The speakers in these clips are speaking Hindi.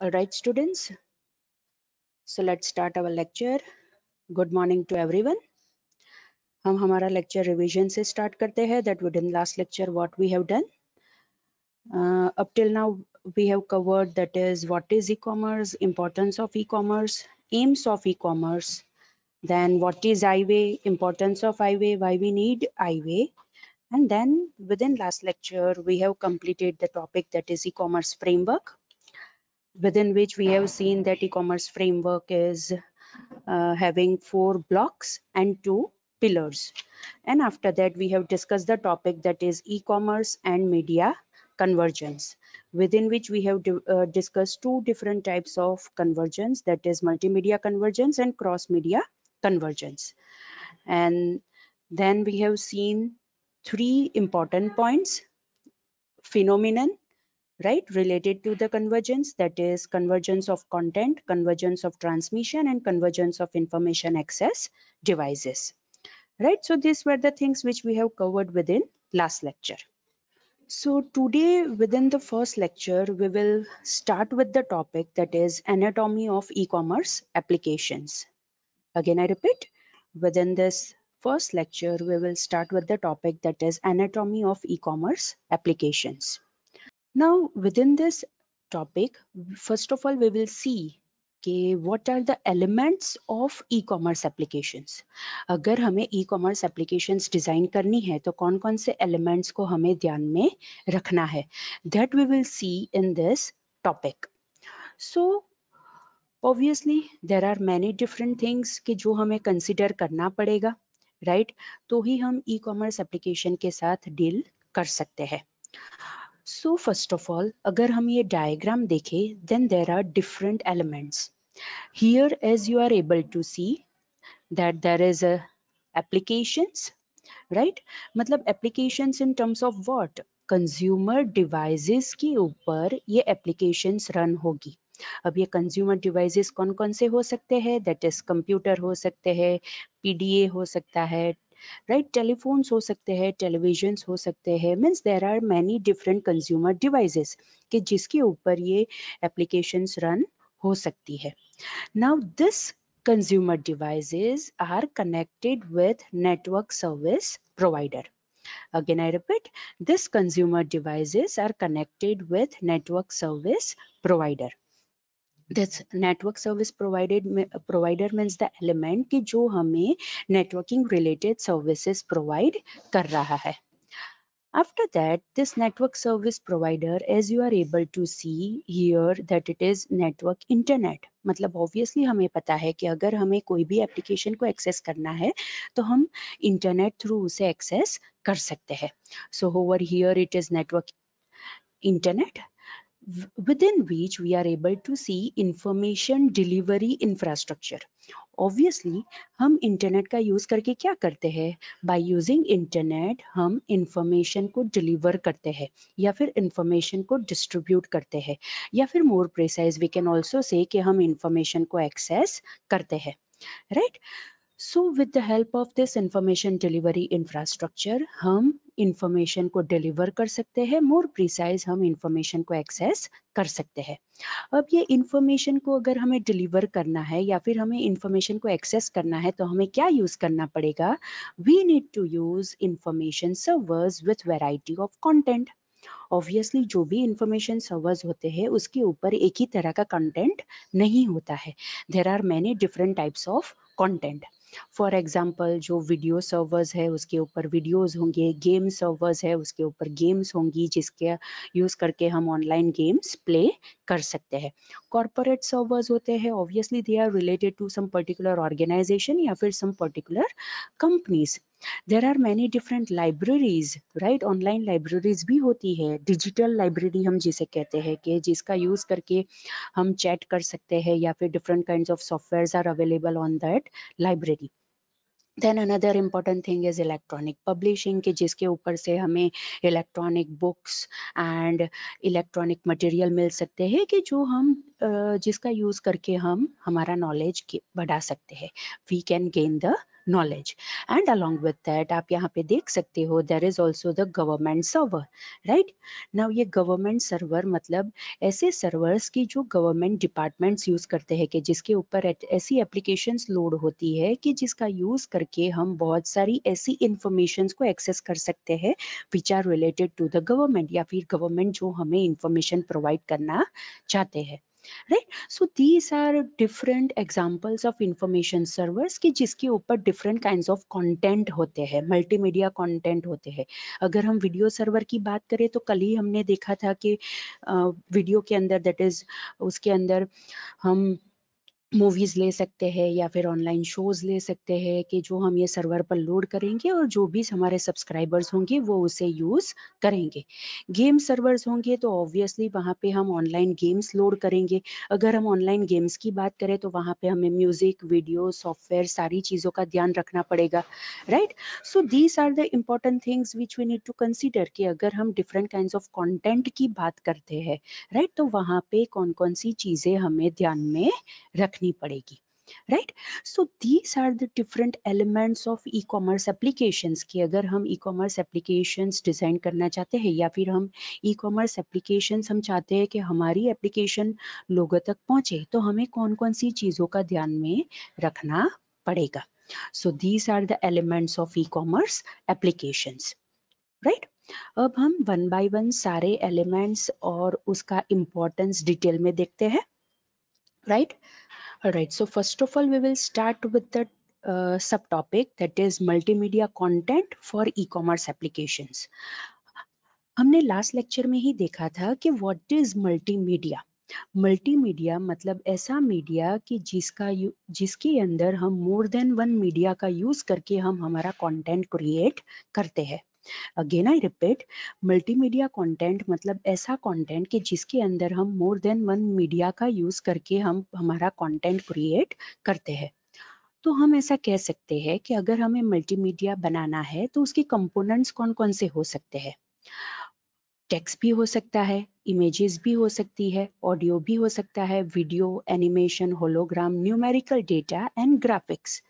All right, students. So let's start our lecture. Good morning to everyone. हम हमारा lecture revision से start करते हैं that we did in last lecture what we have done. Up till now we have covered that is what is e-commerce, importance of e-commerce, aims of e-commerce, then what is iWay, importance of iWay, why we need iWay, and then within last lecture we have completed the topic that is e-commerce framework, within which we have seen that e-commerce framework is having 4 blocks and 2 pillars. And after that, we have discussed the topic that is e-commerce and media convergence, within which we have discussed 2 different types of convergence, that is multimedia convergence and cross-media convergence. And then we have seen 3 important points: phenomenon, right, related to the convergence, that is convergence of content, convergence of transmission, and convergence of information access devices, right? So these were the things which we have covered within last lecture. So today within the first lecture we will start with the topic that is anatomy of e-commerce applications. Again I repeat, within this first lecture we will start with the topic that is anatomy of e-commerce applications. Now, within this topic, first of all, we will see कि what are the elements of e-commerce applications. अगर हमें e-commerce applications डिजाइन करनी है तो कौन कौन से elements को हमें ध्यान में रखना है, that we will see in this topic. So obviously there are many different things कि जो हमें consider करना पड़ेगा, right? तो ही हम e-commerce application के साथ deal कर सकते हैं. So first of all, अगर हम ये diagram देखें, then there are different elements. Here, as you are able to see, that there is a applications, right? मतलब applications in terms of what? Consumer devices के ऊपर ये applications run होगी. अब ये consumer devices कौन कौन से हो सकते हैं? That is computer हो सकते हैं, PDA हो सकता है, राइट, टेलीफोन्स हो सकते हैं, टेलीविजन्स हो सकते हैं, means there are many different consumer devices कि जिसके ऊपर ये एप्लीकेशंस रन हो सकती है. Now this consumer devices are connected with network service provider. Again I repeat, this consumer devices are connected with network service provider. This network service provider means the element कि जो हमें networking related services provide कर रहा है. After that, this network service provider, as you are able to see here, that it is network internet. मतलब obviously हमें पता है कि अगर हमें कोई भी application को access करना है तो हम internet through उसे access कर सकते हैं. So over here it is network internet, within which we are able to see information delivery infrastructure. Obviously हम इंटरनेट का यूज करके क्या करते हैं? बाय यूजिंग इंटरनेट हम इंफॉर्मेशन को डिलीवर करते हैं या फिर इंफॉर्मेशन को डिस्ट्रीब्यूट करते हैं, या फिर more precise we can also say कि हम इंफॉर्मेशन को एक्सेस करते हैं, right? So with the help of this information delivery infrastructure, हम information को deliver कर सकते हैं, more precise हम information को access कर सकते हैं. अब ये information को अगर हमें deliver करना है या फिर हमें information को access करना है तो हमें क्या use करना पड़ेगा? We need to use information servers with variety of content. Obviously जो भी information servers होते हैं उसके ऊपर एक ही तरह का content नहीं होता है. There are many different types of content. For example जो वीडियो सर्वर्स है उसके ऊपर वीडियोस होंगे, गेम सर्वर्स है उसके ऊपर गेम्स होंगी जिसके यूज करके हम ऑनलाइन गेम्स प्ले कर सकते हैं. कॉर्पोरेट सर्वर्स होते हैं, obviously they are related to some particular organisation या फिर some particular companies. There are many different libraries, right? Online libraries भी होती है, डिजिटल लाइब्रेरी हम जिसे कहते हैं कि जिसका यूज करके हम चैट कर सकते हैं या फिर different kinds of softwares are available on that library. Then another important thing is electronic publishing कि जिसके ऊपर से हमें electronic books and electronic material मिल सकते हैं कि जो हम जिसका यूज करके हम हमारा नॉलेज बढ़ा सकते हैं. We can gain the knowledge. And along with that आप यहाँ पे देख सकते हो there is also the government server, right? Now ये government server मतलब ऐसे servers की जो government departments use करते हैं कि जिसके ऊपर ऐसी applications load होती है कि जिसका use करके हम बहुत सारी ऐसी informations को access कर सकते हैं which are related to the government या फिर government जो हमें information provide करना चाहते हैं, right? So these are different examples of information servers कि जिसके ऊपर different kinds of content होते हैं, multimedia content होते हैं. अगर हम वीडियो सर्वर की बात करें तो कल ही हमने देखा था कि वीडियो के अंदर that is उसके अंदर हम मूवीज ले सकते हैं या फिर ऑनलाइन शोज ले सकते हैं कि जो हम ये सर्वर पर लोड करेंगे और जो भी हमारे सब्सक्राइबर्स होंगे वो उसे यूज करेंगे. गेम सर्वर्स होंगे तो ऑब्वियसली वहाँ पे हम ऑनलाइन गेम्स लोड करेंगे. अगर हम ऑनलाइन गेम्स की बात करें तो वहाँ पे हमें म्यूजिक, वीडियो, सॉफ्टवेयर सारी चीज़ों का ध्यान रखना पड़ेगा, right? So these are the important things which we need to consider कि अगर हम डिफरेंट काइंड्स ऑफ कंटेंट की बात करते हैं, राइट, तो वहाँ पे कौन कौन सी चीज़ें हमें ध्यान में रखनी पड़ेगी, right? So these are the different elements of e commerce applications कि अगर हम ई कॉमर्स एप्लीकेशंस डिजाइन करना चाहते हैं या फिर हम ई कॉमर्स एप्लीकेशंस हम चाहते हैं कि हमारी एप्लीकेशन लोगों तक पहुंचे तो हमें कौन कौन सी चीजों का ध्यान में रखना पड़ेगा. So these are the elements of e commerce applications, right? अब हम वन बाय वन सारे एलिमेंट्स और उसका इंपॉर्टेंस डिटेल में देखते हैं, right? All right, so first of all we will start with the subtopic that is multimedia content for e-commerce applications. हमने लास्ट लेक्चर में ही देखा था कि व्हाट इज मल्टीमीडिया. मल्टीमीडिया मतलब ऐसा मीडिया कि जिसके अंदर हम मोर देन वन मीडिया का यूज करके हम हमारा कंटेंट क्रिएट करते हैं. Again I repeat, multimedia content मतलब ऐसा कंटेंट कि जिसके अंदर हम मोर देन वन मीडिया का यूज करके हम हमारा कंटेंट क्रिएट करते हैं. तो हम ऐसा कह सकते हैं कि अगर हमें मल्टीमीडिया बनाना है तो उसके कंपोनेंट्स कौन कौन से हो सकते हैं. टेक्स्ट भी हो सकता है, इमेजेस भी हो सकती है, ऑडियो भी हो सकता है, video, animation, hologram, numerical data and graphics.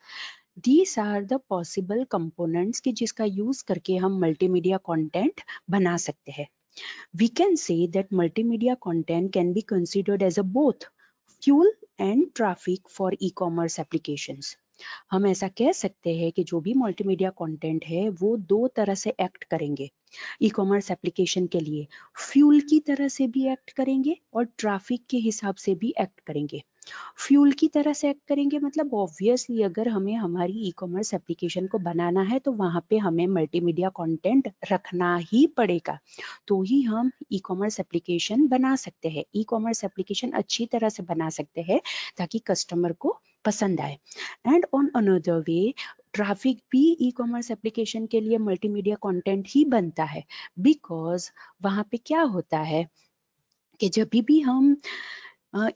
These are the possible components कि जिसका यूज करके हम मल्टीमीडिया कंटेंट बना सकते हैं. We can say that multimedia content can be considered as a both fuel and traffic for e-commerce applications. हम ऐसा कह सकते हैं कि जो भी मल्टीमीडिया कंटेंट है वो दो तरह से एक्ट करेंगे. ई कॉमर्स एप्लीकेशन के लिए फ्यूल की तरह से भी एक्ट करेंगे और ट्रैफिक के हिसाब से भी एक्ट करेंगे. फ्यूल की तरह से एक्ट करेंगे मतलब ऑब्वियसली अगर हमें हमारी ई कॉमर्स एप्लीकेशन को बनाना है तो वहां पे हमें मल्टीमीडिया कंटेंट रखना ही पड़ेगा, तो ही हम ई कॉमर्स एप्लीकेशन बना सकते हैं, ई कॉमर्स एप्लीकेशन अच्छी तरह से बना सकते हैं ताकि कस्टमर को पसंद आए. And on another way traffic भी ई कॉमर्स एप्लीकेशन के लिए मल्टीमीडिया कंटेंट ही बनता है, बिकॉज वहां पे क्या होता है कि जब भी हम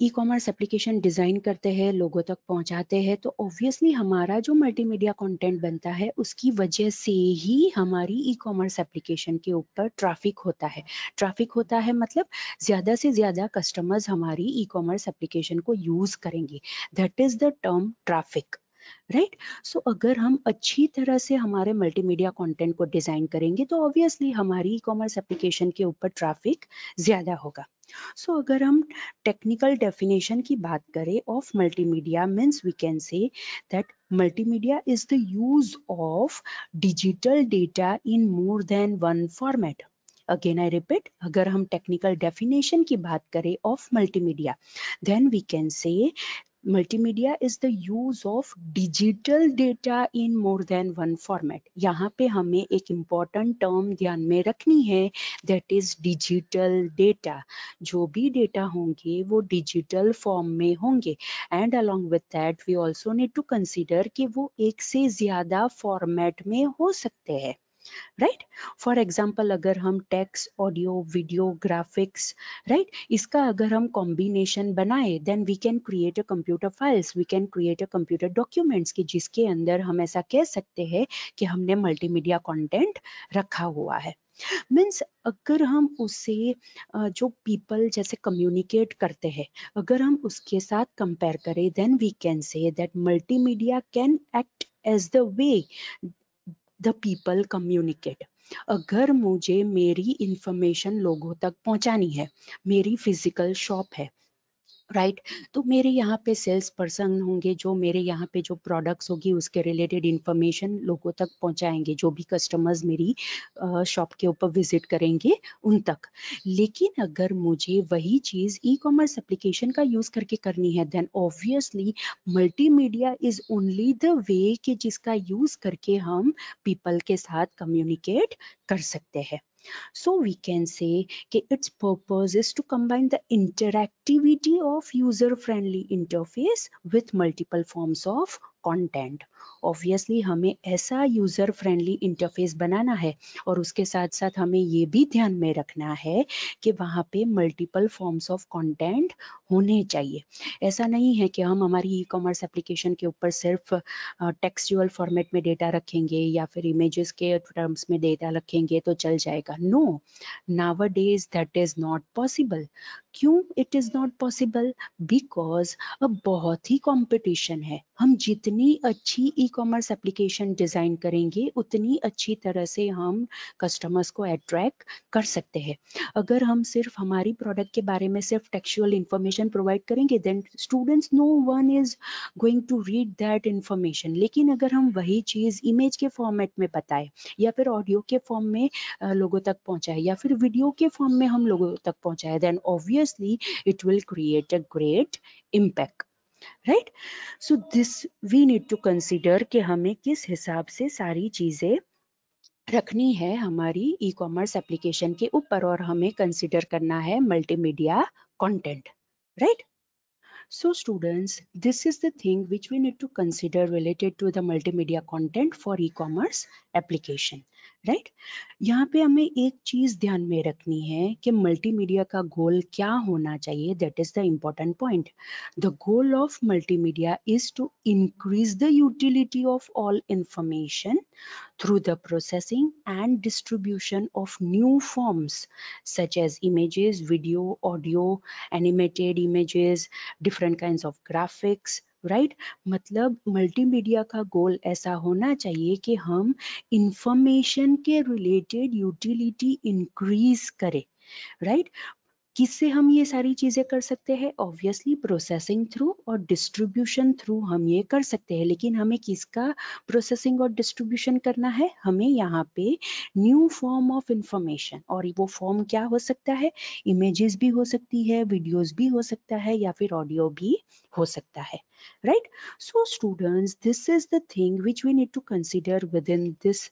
ई कॉमर्स एप्लीकेशन डिज़ाइन करते हैं, लोगों तक पहुंचाते हैं, तो ऑब्वियसली हमारा जो मल्टीमीडिया कंटेंट बनता है उसकी वजह से ही हमारी ई कॉमर्स एप्लीकेशन के ऊपर ट्रैफिक होता है. ट्रैफिक होता है मतलब ज़्यादा से ज़्यादा कस्टमर्स हमारी ई कॉमर्स एप्लीकेशन को यूज़ करेंगे. That is the term traffic, right? So अगर हम अच्छी तरह से हमारे मल्टीमीडिया कंटेंट को डिज़ाइन करेंगे तो ऑब्वियसली हमारी ई कॉमर्स एप्लीकेशन के ऊपर ट्रैफिक ज़्यादा होगा. सो अगर हम टेक्निकल डेफिनेशन की बात करें of multimedia means we can say that multimedia is the use of digital data in more than one format. Again I repeat, अगर हम टेक्निकल डेफिनेशन की बात करें of multimedia then we can say multimedia is the use of digital data in more than one format. यहाँ पे हमें एक इम्पॉर्टेंट टर्म ध्यान में रखनी है, दैट इज डिजिटल डेटा. जो भी डेटा होंगे वो डिजिटल फॉर्म में होंगे and along with that we also need to consider कि वो एक से ज्यादा फॉर्मेट में हो सकते हैं, राइट? फॉर एग्जाम्पल अगर हम text, audio, video, graphics, right, इसका अगर हम कॉम्बिनेशन बनाए then we can create a computer files, we can create a computer documents कि जिसके अंदर हम ऐसा कह सकते हैं कि हमने मल्टीमीडिया कंटेंट रखा हुआ है. मीन्स अगर हम उसे जो पीपल जैसे कम्युनिकेट करते हैं, अगर हम उसके साथ कंपेयर करें, then we can say that multimedia can act as the way the people communicate. अगर मुझे मेरी इंफॉर्मेशन लोगों तक पहुंचानी है, मेरी फिजिकल शॉप है, राइट तो मेरे यहाँ पे सेल्स पर्सन होंगे जो मेरे यहाँ पे जो प्रोडक्ट्स होगी उसके रिलेटेड इंफॉर्मेशन लोगों तक पहुँचाएंगे, जो भी कस्टमर्स मेरी शॉप के ऊपर विजिट करेंगे उन तक। लेकिन अगर मुझे वही चीज़ ई कॉमर्स एप्लीकेशन का यूज़ करके करनी है, then obviously multimedia is only the way कि जिसका यूज़ करके हम पीपल के साथ कम्युनिकेट कर सकते हैं। So we can say that its purpose is to combine the interactivity of user-friendly interface with multiple forms of content. Obviously हमें ऐसा यूजर फ्रेंडली इंटरफेस बनाना है और उसके साथ साथ हमें ये भी ध्यान में रखना है कि वहाँ पे मल्टीपल फॉर्म्स ऑफ कंटेंट होने चाहिए। ऐसा नहीं है कि हम हमारी ई कॉमर्स एप्लीकेशन के ऊपर सिर्फ टेक्सचुअल फॉर्मेट में डेटा रखेंगे या फिर इमेजेस के टर्म्स में डेटा रखेंगे तो चल जाएगा। No, nowadays that is not possible. क्यों it is not possible? Because अब बहुत ही कंपटीशन है। हम जितनी अच्छी ई कॉमर्स एप्लीकेशन डिजाइन करेंगे उतनी अच्छी तरह से हम कस्टमर्स को अट्रैक्ट कर सकते हैं। अगर हम सिर्फ हमारी प्रोडक्ट के बारे में सिर्फ टेक्सचुअल इंफॉर्मेशन प्रोवाइड करेंगे, then students, no one is going to read that information. लेकिन अगर हम वही चीज इमेज के फॉर्मेट में बताएं या फिर ऑडियो के फॉर्म में लोगों तक पहुंचाए या फिर वीडियो के फॉर्म में हम लोगों तक पहुंचाए, then obviously it will create a great impact, right. So this we need to consider कि हमें किस हिसाब से सारी चीजें रखनी है हमारी ई कॉमर्स एप्लीकेशन के ऊपर, और हमें कंसिडर करना है multimedia content, right. So students, this is the thing which we need to consider related to the multimedia content for e-commerce application, right? यहाँ पे हमें एक चीज ध्यान में रखनी है कि मल्टीमीडिया का गोल क्या होना चाहिए, that is the important point. The goal of multimedia is to increase the utility of all information through the processing and distribution of new forms such as images, video, audio, animated images, different kinds of graphics, right मतलब मल्टीमीडिया का गोल ऐसा होना चाहिए कि हम इंफॉर्मेशन के रिलेटेड यूटिलिटी इंक्रीज करें, राइट। किससे हम ये सारी चीजें कर सकते हैं? ऑब्वियसली प्रोसेसिंग थ्रू और डिस्ट्रीब्यूशन थ्रू हम ये कर सकते हैं। लेकिन हमें किसका प्रोसेसिंग और डिस्ट्रीब्यूशन करना है? हमें यहाँ पे न्यू फॉर्म ऑफ इंफॉर्मेशन, और वो फॉर्म क्या हो सकता है? इमेजेस भी हो सकती है, वीडियोस भी हो सकता है, या फिर ऑडियो भी हो सकता है, right. So students, this is the thing which we need to consider within this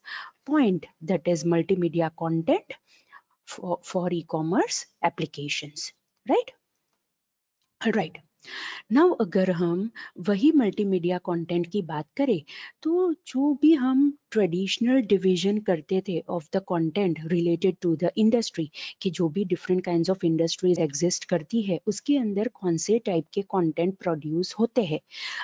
point, that is multimedia content for e-commerce applications, right? Right. Now अगर हम वही मल्टीमीडिया कंटेंट की बात करें तो जो भी हम ट्रेडिशनल डिवीजन करते थे of the content related to the industry, कि जो भी different kinds of industries exist करती है उसके अंदर कौन से टाइप के कंटेंट प्रोड्यूस होते हैं,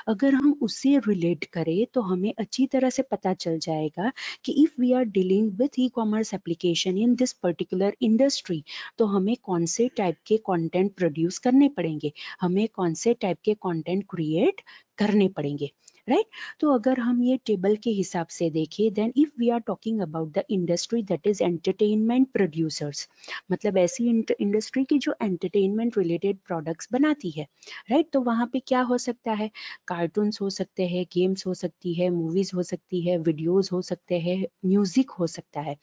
अगर हम उससे रिलेट करें तो हमें अच्छी तरह से पता चल जाएगा कि if we are dealing with e commerce application in this particular industry तो हमें कौन से टाइप के कंटेंट प्रोड्यूस करने पड़ेंगे, हमें कौन से टाइप के कंटेंट क्रिएट करने पड़ेंगे, राइट। तो अगर हम ये टेबल के हिसाब से देखें, then if we are talking about the industry that is entertainment producers, मतलब ऐसी इंडस्ट्री की जो एंटरटेनमेंट रिलेटेड प्रोडक्ट्स बनाती है, राइट। तो वहाँ पे क्या हो सकता है? कार्टून्स हो सकते हैं, गेम्स हो सकती है, मूवीज हो सकती है, वीडियोज हो सकते हैं, म्यूजिक हो सकता है।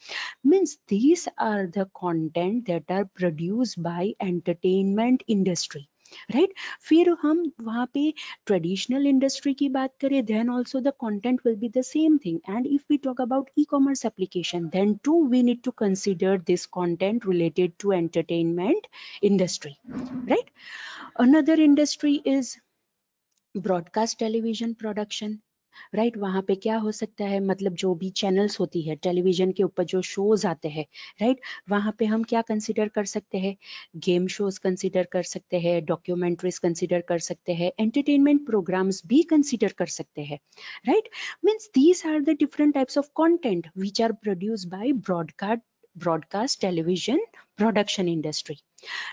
Means these are the content that are produced by entertainment industry, right. फिर हम वहाँ पे ट्रेडिशनल इंडस्ट्री की बात करें, then also the content will be the same thing, and if we talk about e commerce application then too we need to consider this content related to entertainment industry, right. Another industry is broadcast television production, right. वहाँ पे क्या हो सकता है? मतलब जो भी चैनल्स होती है टेलीविजन के ऊपर जो शोज आते हैं, राइट, वहाँ पे हम क्या कंसिडर कर सकते हैं? गेम शोज कंसिडर कर सकते हैं, डॉक्यूमेंट्रीज कंसिडर कर सकते हैं, एंटरटेनमेंट प्रोग्राम्स भी कंसिडर कर सकते हैं, right. Means these are the different types of content which are produced by broadcast television production industry.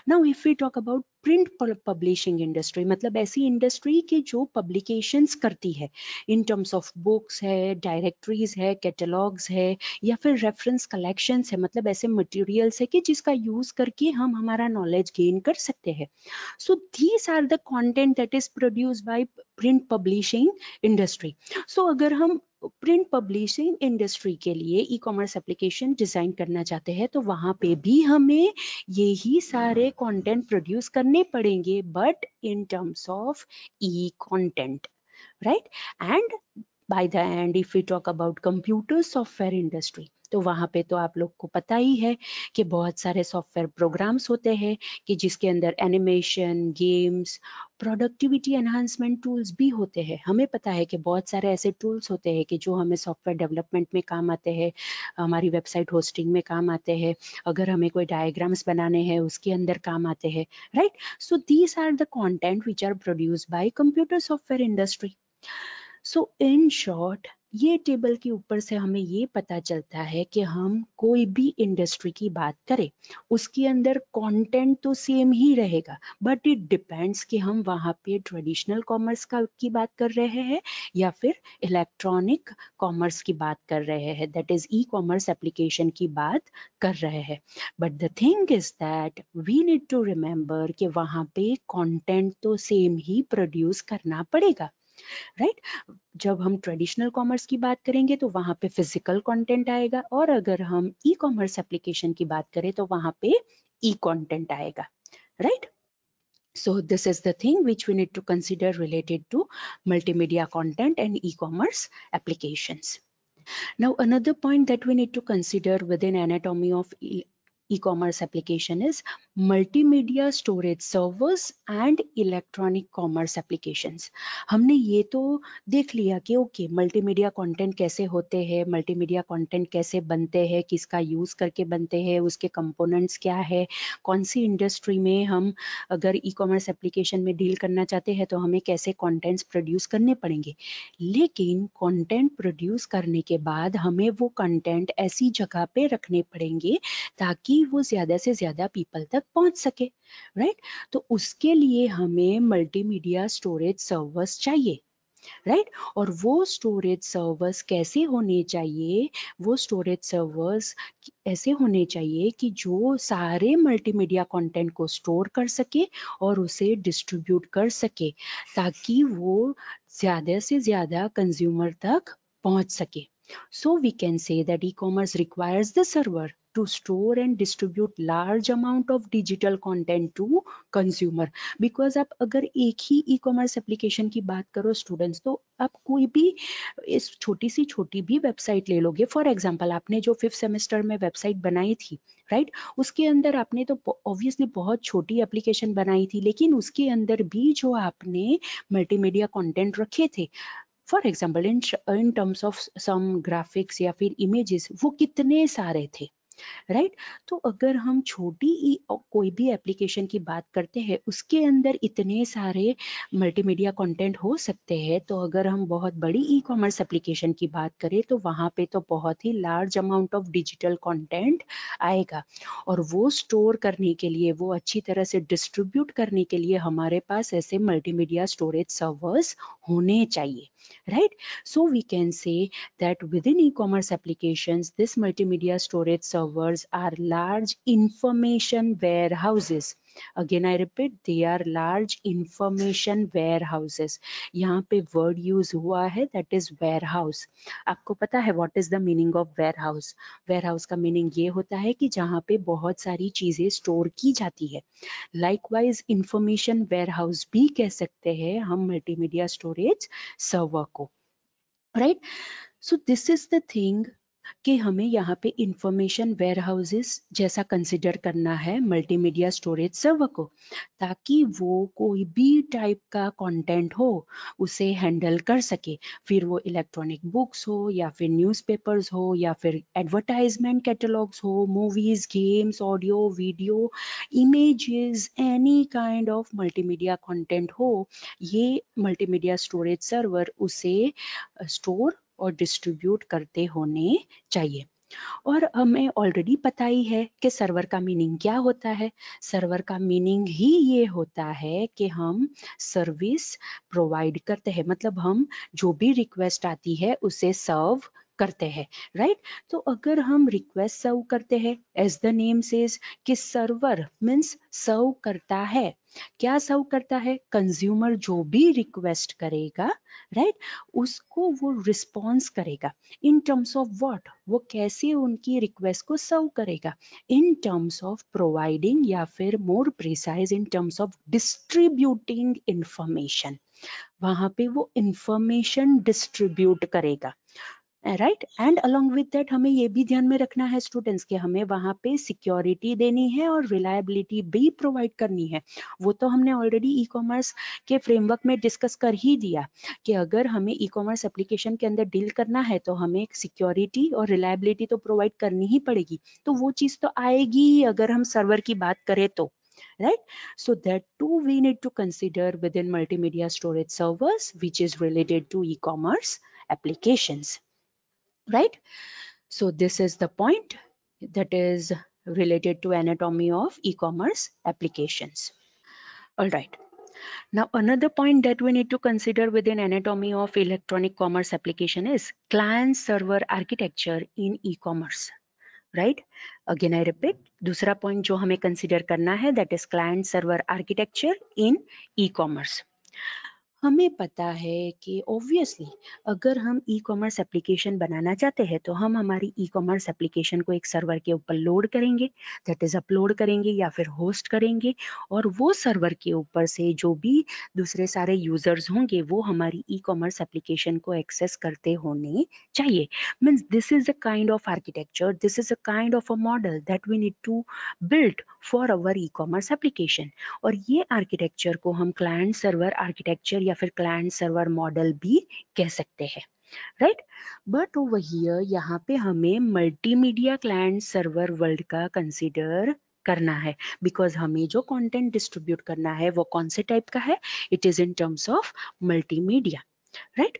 Now if we talk about print publishing industry, मतलब ऐसी इंडस्ट्री की जो पब्लिकेशंस करती है इन टर्म्स ऑफ बुक्स है, डायरेक्टरीज है, कैटलॉग्स है, या फिर रेफरेंस कलेक्शंस है, मतलब ऐसे मटेरियल्स है कि जिसका यूज करके हम हमारा नॉलेज गेन कर सकते हैं. So these are the content that is produced by print publishing industry. So अगर हम प्रिंट पब्लिशिंग इंडस्ट्री के लिए ई कॉमर्स एप्लीकेशन डिजाइन करना चाहते हैं तो वहां पे भी हमें यही सारे कंटेंट प्रोड्यूस करने पड़ेंगे, but in terms of e content, right. And by the end if we talk about computer software industry, तो वहां पे तो आप लोग को पता ही है कि बहुत सारे सॉफ्टवेयर प्रोग्राम्स होते हैं कि जिसके अंदर animation, games, productivity enhancement tools भी होते हैं. हमें पता है कि बहुत सारे ऐसे टूल्स होते हैं कि जो हमें सॉफ्टवेयर डेवलपमेंट में काम आते हैं, हमारी वेबसाइट होस्टिंग में काम आते हैं, अगर हमें कोई डायग्राम्स बनाने हैं उसके अंदर काम आते हैं, right. So these are the content which are produced by computer software industry. So in short, ये टेबल के ऊपर से हमें ये पता चलता है कि हम कोई भी इंडस्ट्री की बात करें उसके अंदर कंटेंट तो सेम ही रहेगा, बट इट डिपेंड्स कि हम वहाँ पे ट्रेडिशनल कॉमर्स की बात कर रहे हैं या फिर इलेक्ट्रॉनिक कॉमर्स की बात कर रहे हैं, that is e commerce application की बात कर रहे हैं. But the thing is that we need to remember कि वहाँ पे कंटेंट तो सेम ही प्रोड्यूस करना पड़ेगा, राइट. जब हम ट्रेडिशनल कॉमर्स की बात करेंगे तो वहां पे फिजिकल कंटेंट आएगा, और अगर हम ई कॉमर्स एप्लीकेशन की बात करें तो वहां पे ई कंटेंट आएगा, right. So this is the thing which we need to consider related to multimedia content and e-commerce applications. Now another point that we need to consider within anatomy of e-commerce application is multimedia storage servers and electronic commerce applications. हमने ये तो देख लिया कि ओके मल्टीमीडिया कंटेंट कैसे होते हैं, मल्टीमीडिया कंटेंट कैसे बनते हैं, किसका यूज करके बनते हैं, उसके कंपोनेंट्स क्या है, कौन सी इंडस्ट्री में हम अगर ई कॉमर्स एप्लीकेशन में डील करना चाहते हैं तो हमें कैसे कंटेंट्स प्रोड्यूस करने पड़ेंगे. लेकिन कंटेंट प्रोड्यूस करने के बाद हमें वो कंटेंट ऐसी जगह पे रखने पड़ेंगे ताकि वो ज्यादा से ज्यादा पीपल तक पहुंच सके, राइट. तो उसके लिए हमें मल्टीमीडिया स्टोरेज सर्वर्स चाहिए, राइट. और वो स्टोरेज सर्वर्स कैसे होने चाहिए, वो स्टोरेज सर्वर्स ऐसे होने चाहिए कि जो सारे मल्टीमीडिया कंटेंट को स्टोर कर सके और उसे डिस्ट्रीब्यूट कर सके ताकि वो ज्यादा से ज्यादा कंज्यूमर तक पहुंच सके. So we can say that e-commerce requires the server to store and distribute large amount of digital content to consumer. Because आप अगर एक ही e-commerce application की बात करो स्टूडेंट्स, तो आप कोई भी इस छोटी भी वेबसाइट ले लोगे. फॉर एग्जाम्पल आपने जो 5th सेमेस्टर में वेबसाइट बनाई थी, राइट, उसके अंदर आपने तो ऑब्वियसली बहुत छोटी एप्लीकेशन बनाई थी, लेकिन उसके अंदर भी जो आपने मल्टीमीडिया कंटेंट रखे थे, for example in terms of some graphics या फिर इमेजेस, वो कितने सारे थे, राइट. तो अगर हम कोई भी एप्लीकेशन की बात करते हैं उसके अंदर इतने सारे मल्टीमीडिया कंटेंट हो सकते हैं, तो अगर हम बहुत बड़ी ई कॉमर्स एप्लीकेशन की बात करें तो वहां पे तो बहुत ही large amount of digital content आएगा, और वो स्टोर करने के लिए, वो अच्छी तरह से डिस्ट्रीब्यूट करने के लिए हमारे पास ऐसे मल्टीमीडिया स्टोरेज सर्वर्स होने चाहिए, right. So we can say that within e-commerce applications, this multimedia storage servers are large information warehouses. Again I repeat, they are large information warehouses. यहाँ पे word use हुआ है, that is warehouse. आपको पता है what is the meaning of warehouse? warehouse का meaning ये होता है कि जहाँ पे बहुत सारी चीजें स्टोर की जाती है. Likewise information warehouse भी कह सकते हैं हम multimedia storage सर्वर को, right. So this is the thing कि हमें यहाँ पे इंफॉर्मेशन वेयर हाउसेस जैसा कंसिडर करना है मल्टीमीडिया स्टोरेज सर्वर को, ताकि वो कोई भी टाइप का कंटेंट हो उसे हैंडल कर सके. फिर वो इलेक्ट्रॉनिक बुक्स हो या फिर न्यूज़पेपर्स हो या फिर एडवर्टाइजमेंट कैटलॉग्स हो, movies, games, audio, video, images, any kind of multimedia content हो, ये मल्टीमीडिया स्टोरेज सर्वर उसे स्टोर और डिस्ट्रीब्यूट करते होने चाहिए. और हमें ऑलरेडी पता ही है कि सर्वर का मीनिंग क्या होता है। सर्वर का मीनिंग ही ये होता है कि हम सर्विस प्रोवाइड करते हैं, मतलब हम जो भी रिक्वेस्ट आती है उसे सर्व करते हैं, राइट। तो अगर हम रिक्वेस्ट सर्व करते हैं, एज द नेम सेज कि सर्वर मीन्स सर्व करता है। क्या सर्व करता है? कंज्यूमर जो भी रिक्वेस्ट करेगा, राइट, उसको वो रिस्पॉन्स करेगा इन टर्म्स ऑफ व्हाट, वो कैसे उनकी रिक्वेस्ट को सर्व करेगा, इन टर्म्स ऑफ प्रोवाइडिंग या फिर more precise in terms of distributing information. वहां पे वो इंफॉर्मेशन डिस्ट्रीब्यूट करेगा, right. And along with that हमें ये भी ध्यान में रखना है स्टूडेंट्स कि हमें वहां पे सिक्योरिटी देनी है और रिलायबिलिटी भी प्रोवाइड करनी है। वो तो हमने ऑलरेडी ई कॉमर्स के फ्रेमवर्क में डिस्कस कर ही दिया कि अगर हमें ई कॉमर्स एप्लीकेशन के अंदर डील करना है तो हमें सिक्योरिटी और रिलायबिलिटी तो प्रोवाइड करनी ही पड़ेगी। तो वो चीज तो आएगी अगर हम सर्वर की बात करें तो, right? So that too we need to consider within multimedia storage servers, which is related to e-commerce applications, right? So this is the point that is related to anatomy of e-commerce applications. All right. Now another point that we need to consider within anatomy of electronic commerce application is client server architecture in e-commerce. Right, again I repeat, दूसरा पॉइंट जो हमें कंसिडर करना है that is client server architecture in e commerce. हमें पता है कि ऑब्वियसली अगर हम ई कॉमर्स एप्लीकेशन बनाना चाहते हैं तो हम हमारी ई कॉमर्स एप्लीकेशन को एक सर्वर के ऊपर लोड करेंगे, दैट इज अपलोड करेंगे या फिर होस्ट करेंगे, और वो सर्वर के ऊपर से जो भी दूसरे सारे यूजर्स होंगे वो हमारी ई कॉमर्स एप्लीकेशन को एक्सेस करते होने चाहिए। Means this is a kind of architecture, this is a kind of a model that we need to build for our e commerce application. और ये आर्किटेक्चर को हम क्लाइंट सर्वर आर्किटेक्चर या फिर क्लाइंट सर्वर मॉडल भी कह सकते हैं, राइट। बट ओवर हियर यहाँ पे हमें मल्टीमीडिया क्लाइंट सर्वर वर्ल्ड का कंसिडर करना है, बिकॉज हमें जो कंटेंट डिस्ट्रीब्यूट करना है वो कौन से टाइप का है, it is in terms of multimedia, right.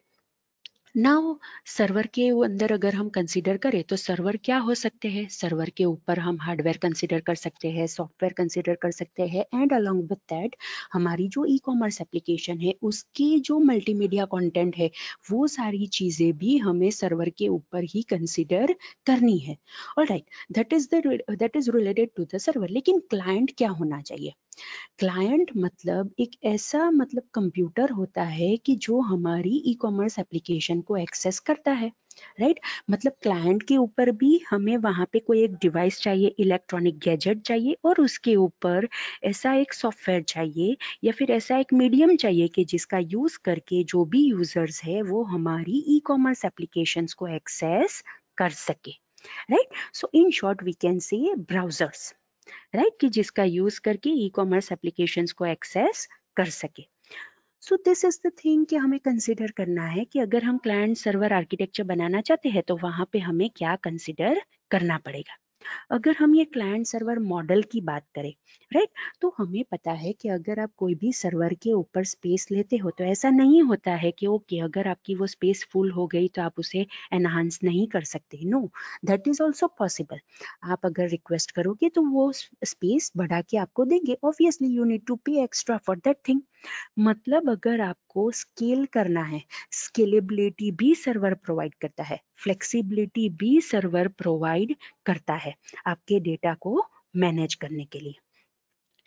Now server के अंदर अगर हम कंसीडर करें तो सर्वर क्या हो सकते हैं, सर्वर के ऊपर हम हार्डवेयर कंसीडर कर सकते हैं, सॉफ्टवेयर कंसीडर कर सकते हैं, एंड अलोंग विद दैट हमारी जो ई कॉमर्स एप्लीकेशन है उसकी जो मल्टीमीडिया कंटेंट है वो सारी चीजें भी हमें सर्वर के ऊपर ही कंसीडर करनी है। Alright, that is related to the server. लेकिन क्लाइंट क्या होना चाहिए? क्लाइंट मतलब एक ऐसा मतलब कंप्यूटर होता है कि जो हमारी ई कॉमर्स एप्लीकेशन को एक्सेस करता है, राइट। मतलब क्लाइंट के ऊपर भी हमें वहां पे कोई एक डिवाइस चाहिए, इलेक्ट्रॉनिक गैजेट चाहिए, और उसके ऊपर ऐसा एक सॉफ्टवेयर चाहिए या फिर ऐसा एक मीडियम चाहिए कि जिसका यूज करके जो भी यूजर्स है वो हमारी ई कॉमर्स एप्लीकेशंस को एक्सेस कर सके, right. So in short we can say browsers, right, कि जिसका यूज करके ई कॉमर्स एप्लीकेशंस को एक्सेस कर सके। So this is the thing कि हमें कंसिडर करना है कि अगर हम क्लाइंट सर्वर आर्किटेक्चर बनाना चाहते हैं तो वहां पे हमें क्या कंसिडर करना पड़ेगा। अगर हम ये क्लाइंट सर्वर मॉडल की बात करें, राइट, तो हमें पता है कि अगर आप कोई भी सर्वर के ऊपर स्पेस लेते हो तो ऐसा नहीं होता है कि ओके अगर आपकी वो स्पेस फुल हो गई तो आप उसे एनहांस नहीं कर सकते। No, that is also possible. आप अगर रिक्वेस्ट करोगे तो वो स्पेस बढ़ा के आपको देंगे। ऑब्वियसली यू नीड टू पे एक्स्ट्रा फॉर दैट थिंग। मतलब अगर आपको स्केल करना है, स्केलेबिलिटी भी सर्वर प्रोवाइड करता है, फ्लेक्सिबिलिटी भी सर्वर प्रोवाइड करता है आपके डेटा को मैनेज करने के लिए।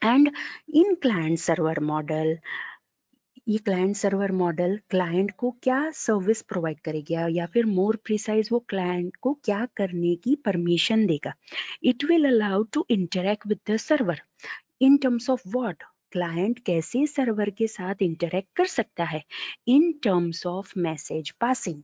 And in client server model, ये क्लाइंट सर्वर मॉडल क्लाइंट को क्या सर्विस प्रोवाइड करेगा या फिर मोर प्रिसाइज वो क्लाइंट को क्या करने की परमिशन देगा। It will allow to interact with the server in terms of what, client कैसे सर्वर के साथ इंटरेक्ट कर सकता है in terms of message passing.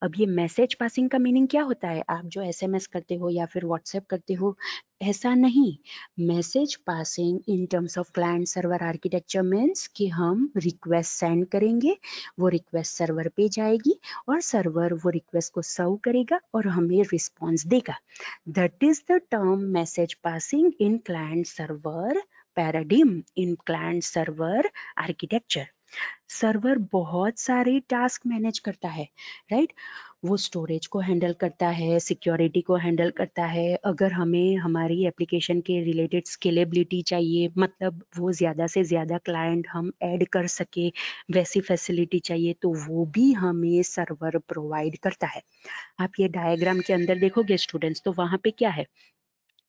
अब ये मैसेज पासिंग का मीनिंग क्या होता है? आप जो एसएमएस करते हो या फिर व्हाट्सएप करते हो, ऐसा नहीं। Message passing in terms of client server architecture means कि हम रिक्वेस्ट सेंड करेंगे, वो रिक्वेस्ट सर्वर पे जाएगी और सर्वर वो रिक्वेस्ट को सर्व करेगा और हमें रिस्पॉन्स देगा। That is the term message passing in client server paradigm, in client server architecture. Server बहुत सारे टास्क मैनेज करता है, राइट? वो स्टोरेज को हैंडल करता है, सिक्योरिटी को हैंडल करता है। अगर हमें हमारी एप्लीकेशन के रिलेटेड स्केलेबिलिटी चाहिए, मतलब वो ज़्यादा से ज़्यादा क्लाइंट हम ऐड कर सके, वैसी फैसिलिटी चाहिए, तो वो भी हमें सर्वर प्रोवाइड करता है। आप ये डायग्राम के अंदर देखोगे स्टूडेंट्स, तो वहाँ पे क्या है,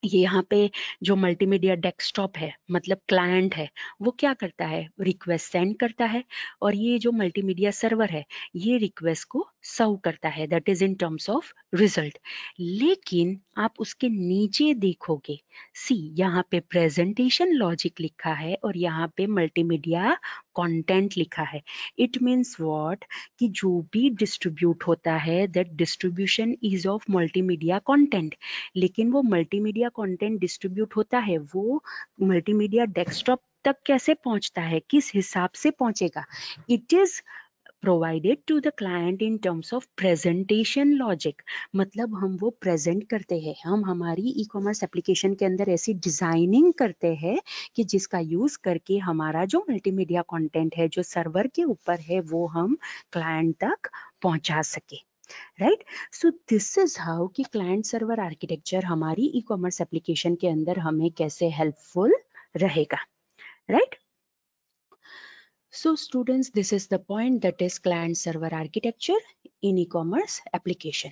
ये यहाँ पे जो मल्टीमीडिया डेस्कटॉप है, मतलब क्लाइंट है, वो क्या करता है, रिक्वेस्ट सेंड करता है, और ये जो मल्टीमीडिया सर्वर है, ये रिक्वेस्ट को सर्व करता है, that is in terms of result. लेकिन आप उसके नीचे देखोगे, सी यहाँ पे प्रेजेंटेशन लॉजिक लिखा है और यहाँ पे मल्टीमीडिया कंटेंट लिखा है। इट मीन्स व्हाट, कि जो भी डिस्ट्रीब्यूट होता है, that distribution is of multimedia content. लेकिन वो मल्टीमीडिया कंटेंट डिस्ट्रीब्यूट होता है, वो मल्टीमीडिया डेस्कटॉप तक कैसे पहुंचता है, किस हिसाब से पहुंचेगा, it is provided to the client in terms of presentation logic। मतलब हम वो प्रेजेंट करते हैं, हम हमारी ई कॉमर्स एप्लीकेशन के अंदर ऐसी डिजाइनिंग करते हैं कि जिसका यूज करके हमारा जो मल्टीमीडिया कंटेंट है, जो सर्वर के ऊपर है, वो हम क्लाइंट तक पहुंचा सके, right? So this is how कि क्लाइंट सर्वर आर्किटेक्चर हमारी ई कॉमर्स एप्लीकेशन के अंदर हमें कैसे हेल्पफुल रहेगा, right? So students, this is the point, that is client server architecture in e-commerce application.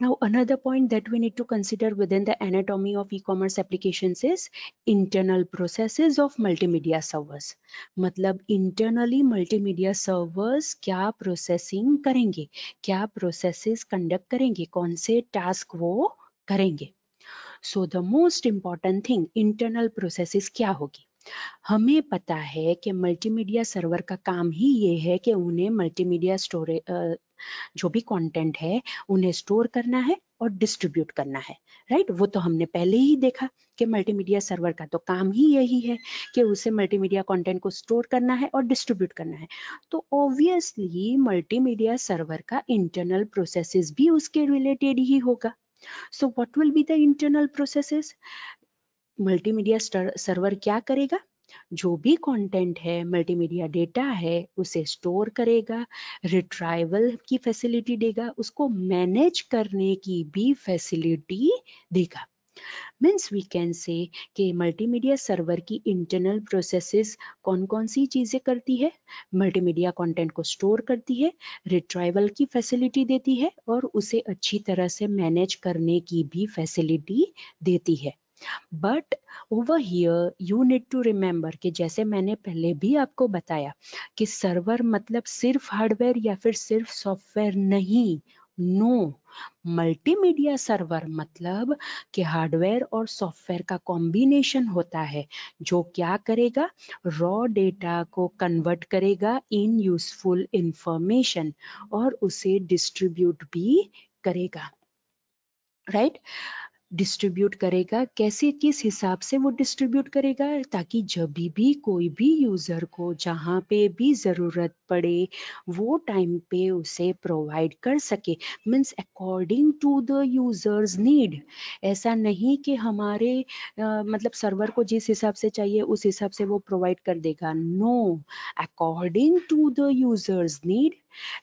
Now another point that we need to consider within the anatomy of e-commerce applications is internal processes of multimedia servers। मतलब internally multimedia servers क्या processing करेंगे, क्या processes conduct करेंगे, कौन से task वो करेंगे। So the most important thing, internal processes क्या होगी। हमें पता है कि मल्टीमीडिया सर्वर का काम ही ये है कि उन्हें मल्टीमीडिया स्टोरेज, जो भी कंटेंट है, उन्हें स्टोर करना है और डिस्ट्रीब्यूट करना है, राइट? वो तो हमने पहले ही देखा कि मल्टीमीडिया सर्वर का तो काम ही यही है कि उसे मल्टीमीडिया कंटेंट को स्टोर करना है और डिस्ट्रीब्यूट करना है। तो ऑब्वियसली मल्टीमीडिया सर्वर का इंटरनल प्रोसेसेस भी उसके रिलेटेड ही होगा। So what will be the internal processes. Multimedia server क्या करेगा, जो भी कंटेंट है, मल्टीमीडिया डेटा है, उसे स्टोर करेगा, रिट्राइवल की फैसिलिटी देगा, उसको मैनेज करने की भी फैसिलिटी देगा। मीन्स वी कैन से कि मल्टीमीडिया सर्वर की इंटरनल प्रोसेसेस कौन कौन सी चीजें करती है, मल्टीमीडिया कंटेंट को स्टोर करती है, रिट्राइवल की फैसिलिटी देती है और उसे अच्छी तरह से मैनेज करने की भी फैसिलिटी देती है। But over here you need to remember कि जैसे मैंने पहले भी आपको बताया कि सर्वर मतलब सिर्फ हार्डवेयर या फिर सिर्फ सॉफ्टवेयर नहीं, नो। मल्टीमीडिया सर्वर मतलब कि हार्डवेयर और सॉफ्टवेयर का कॉम्बिनेशन होता है, जो क्या करेगा, रॉ डेटा को कन्वर्ट करेगा इन यूजफुल इंफॉर्मेशन और उसे डिस्ट्रीब्यूट भी करेगा, राइट? डिस्ट्रीब्यूट करेगा कैसे, किस हिसाब से वो डिस्ट्रीब्यूट करेगा, ताकि जब भी कोई भी यूजर को जहाँ पे भी जरूरत पड़े, वो टाइम पे उसे प्रोवाइड कर सके। Means according to the users need. ऐसा नहीं कि हमारे मतलब सर्वर को जिस हिसाब से चाहिए उस हिसाब से वो प्रोवाइड कर देगा, no. According to the users need,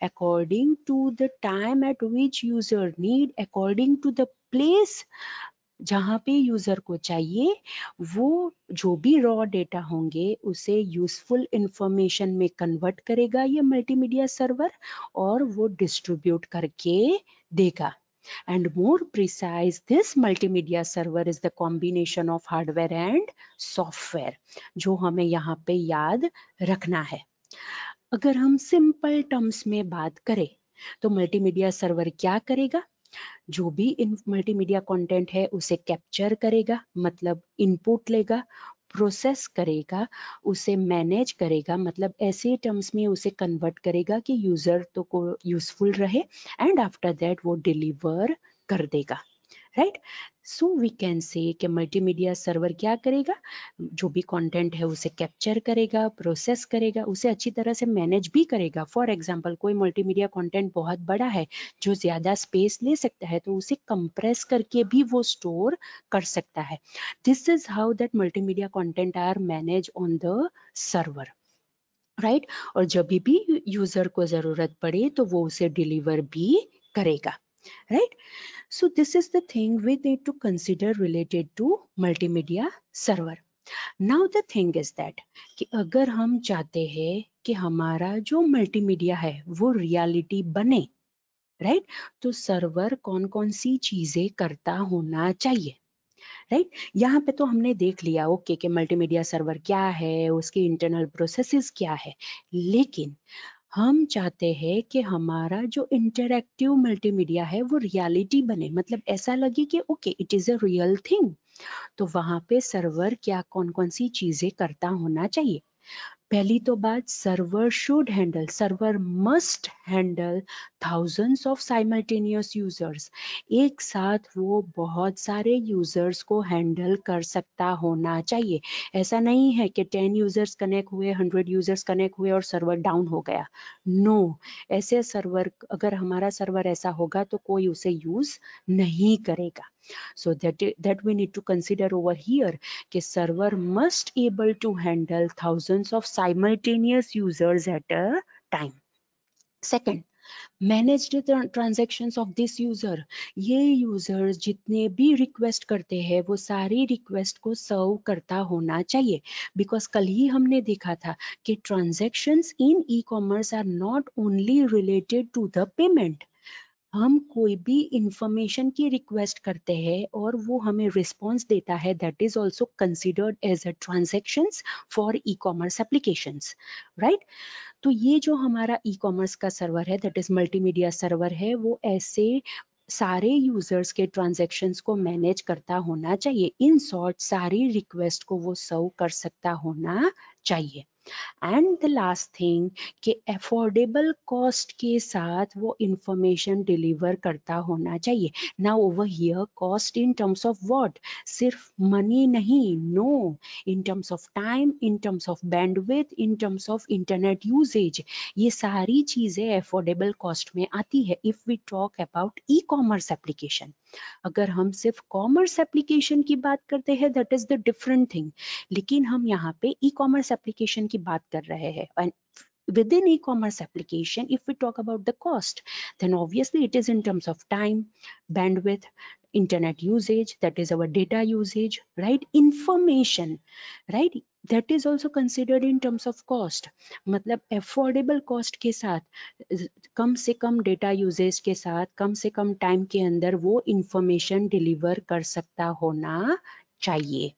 according to the time at which user need, according to the place जहाँ पे यूजर को चाहिए, वो जो भी रॉ डेटा होंगे उसे यूजफुल इंफॉर्मेशन में कन्वर्ट करेगा ये मल्टीमीडिया सर्वर और वो डिस्ट्रीब्यूट करके देगा। And more precise, this multimedia server is the combination of hardware and software, जो हमें यहाँ पे याद रखना है। अगर हम सिंपल टर्म्स में बात करें तो मल्टीमीडिया सर्वर क्या करेगा, जो भी मल्टीमीडिया कंटेंट है उसे कैप्चर करेगा, मतलब इनपुट लेगा, प्रोसेस करेगा, उसे मैनेज करेगा, मतलब ऐसे टर्म्स में उसे कन्वर्ट करेगा कि यूजर तो को यूजफुल रहे, एंड आफ्टर दैट वो डिलीवर कर देगा, right? So we can say कि मल्टीमीडिया सर्वर क्या करेगा, जो भी कंटेंट है उसे कैप्चर करेगा, प्रोसेस करेगा, उसे अच्छी तरह से मैनेज भी करेगा। फॉर एग्जांपल कोई मल्टीमीडिया कंटेंट बहुत बड़ा है जो ज्यादा स्पेस ले सकता है, तो उसे कंप्रेस करके भी वो स्टोर कर सकता है। This is how that multimedia content are manage on the server, right, और जब भी यूजर को जरूरत पड़े तो वो उसे डिलीवर भी करेगा, right. So this is the thing we need to consider related to multimedia server. Now the thing is that कि अगर हम चाहते हैं कि हमारा जो मल्टीमीडिया है वो रियलिटी बने, राइट, तो सर्वर कौन कौन सी चीजें करता होना चाहिए, राइट. यहाँ पे तो हमने देख लिया ओके कि मल्टीमीडिया सर्वर क्या है, उसके इंटरनल प्रोसेसेस क्या है, लेकिन हम चाहते हैं कि हमारा जो इंटरैक्टिव मल्टीमीडिया है वो रियलिटी बने, मतलब ऐसा लगे कि okay it is a real thing. तो वहां पे सर्वर क्या कौन कौन सी चीजें करता होना चाहिए. पहली तो बात, server must handle thousands of simultaneous users. एक साथ वो बहुत सारे यूजर्स को हैंडल कर सकता होना चाहिए. ऐसा नहीं है कि 10 यूजर्स कनेक्ट हुए, 100 यूजर्स कनेक्ट हुए और सर्वर डाउन हो गया. नो, ऐसे सर्वर, अगर हमारा सर्वर ऐसा होगा तो कोई उसे यूज नहीं करेगा. So that we need to consider over here कि server must able to handle thousands of simultaneous users at a time. Second, manage the transactions of this user. ये यूजर्स जितने भी रिक्वेस्ट करते हैं वो सारी रिक्वेस्ट को सर्व करता होना चाहिए. बिकॉज कल ही हमने देखा था कि transactions in e commerce are not only related to the payment. हम कोई भी इंफॉर्मेशन की रिक्वेस्ट करते हैं और वो हमें रिस्पॉन्स देता है, that is also considered as a transactions for e commerce applications, right. तो ये जो हमारा ई कॉमर्स का सर्वर है, दैट इज मल्टीमीडिया सर्वर है, वो ऐसे सारे यूजर्स के ट्रांजेक्शन्स को मैनेज करता होना चाहिए. इन शॉर्ट सारी रिक्वेस्ट को वो सर्व कर सकता होना चाहिए. एंड द लास्ट थिंग कि अफोर्डेबल कॉस्ट के साथ वो इंफॉर्मेशन डिलीवर करता होना चाहिए. Now over here cost in terms of what, सिर्फ मनी नहीं, no, in terms of time, in terms of bandwidth, in terms of internet usage, ये सारी चीजें अफोर्डेबल कॉस्ट में आती है if we talk about e commerce application. अगर हम सिर्फ कॉमर्स एप्लीकेशन की बात करते हैं that is the different thing, लेकिन हम यहाँ पे ई कॉमर्स एप्लीकेशन की बात कर रहे हैं. And within e-commerce application, if we talk about the cost, then obviously it is in terms of time, bandwidth, internet usage, that is our data usage, right, information, right, that is also considered in terms of cost. मतलब affordable cost के साथ कम से कम डेटा यूजेज के साथ कम से कम टाइम के अंदर वो इंफॉर्मेशन डिलीवर कर सकता होना चाहिए.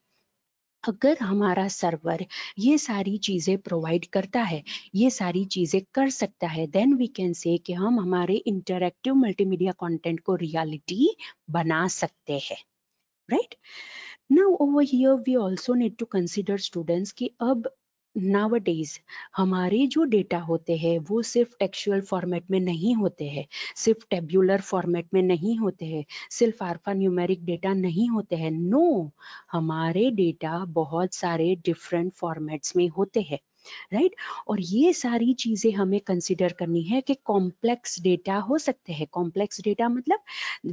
अगर हमारा सर्वर ये सारी चीजें प्रोवाइड करता है, ये सारी चीजें कर सकता है, देन वी कैन से कि हम हमारे इंटरैक्टिव मल्टीमीडिया कंटेंट को रियलिटी बना सकते हैं, right. Now over here we also need to consider students कि अब नाउअडेज हमारे जो डेटा होते हैं वो सिर्फ टेक्सचुअल फॉर्मेट में नहीं होते हैं, सिर्फ टेब्यूलर फॉर्मेट में नहीं होते हैं, सिर्फ अल्फा न्यूमेरिक डेटा नहीं होते हैं. नो, हमारे डेटा बहुत सारे डिफरेंट फॉर्मेट्स में होते हैं, राइट. और ये सारी चीजें हमें कंसिडर करनी है कि कॉम्प्लेक्स डेटा हो सकते हैं. कॉम्प्लेक्स डेटा मतलब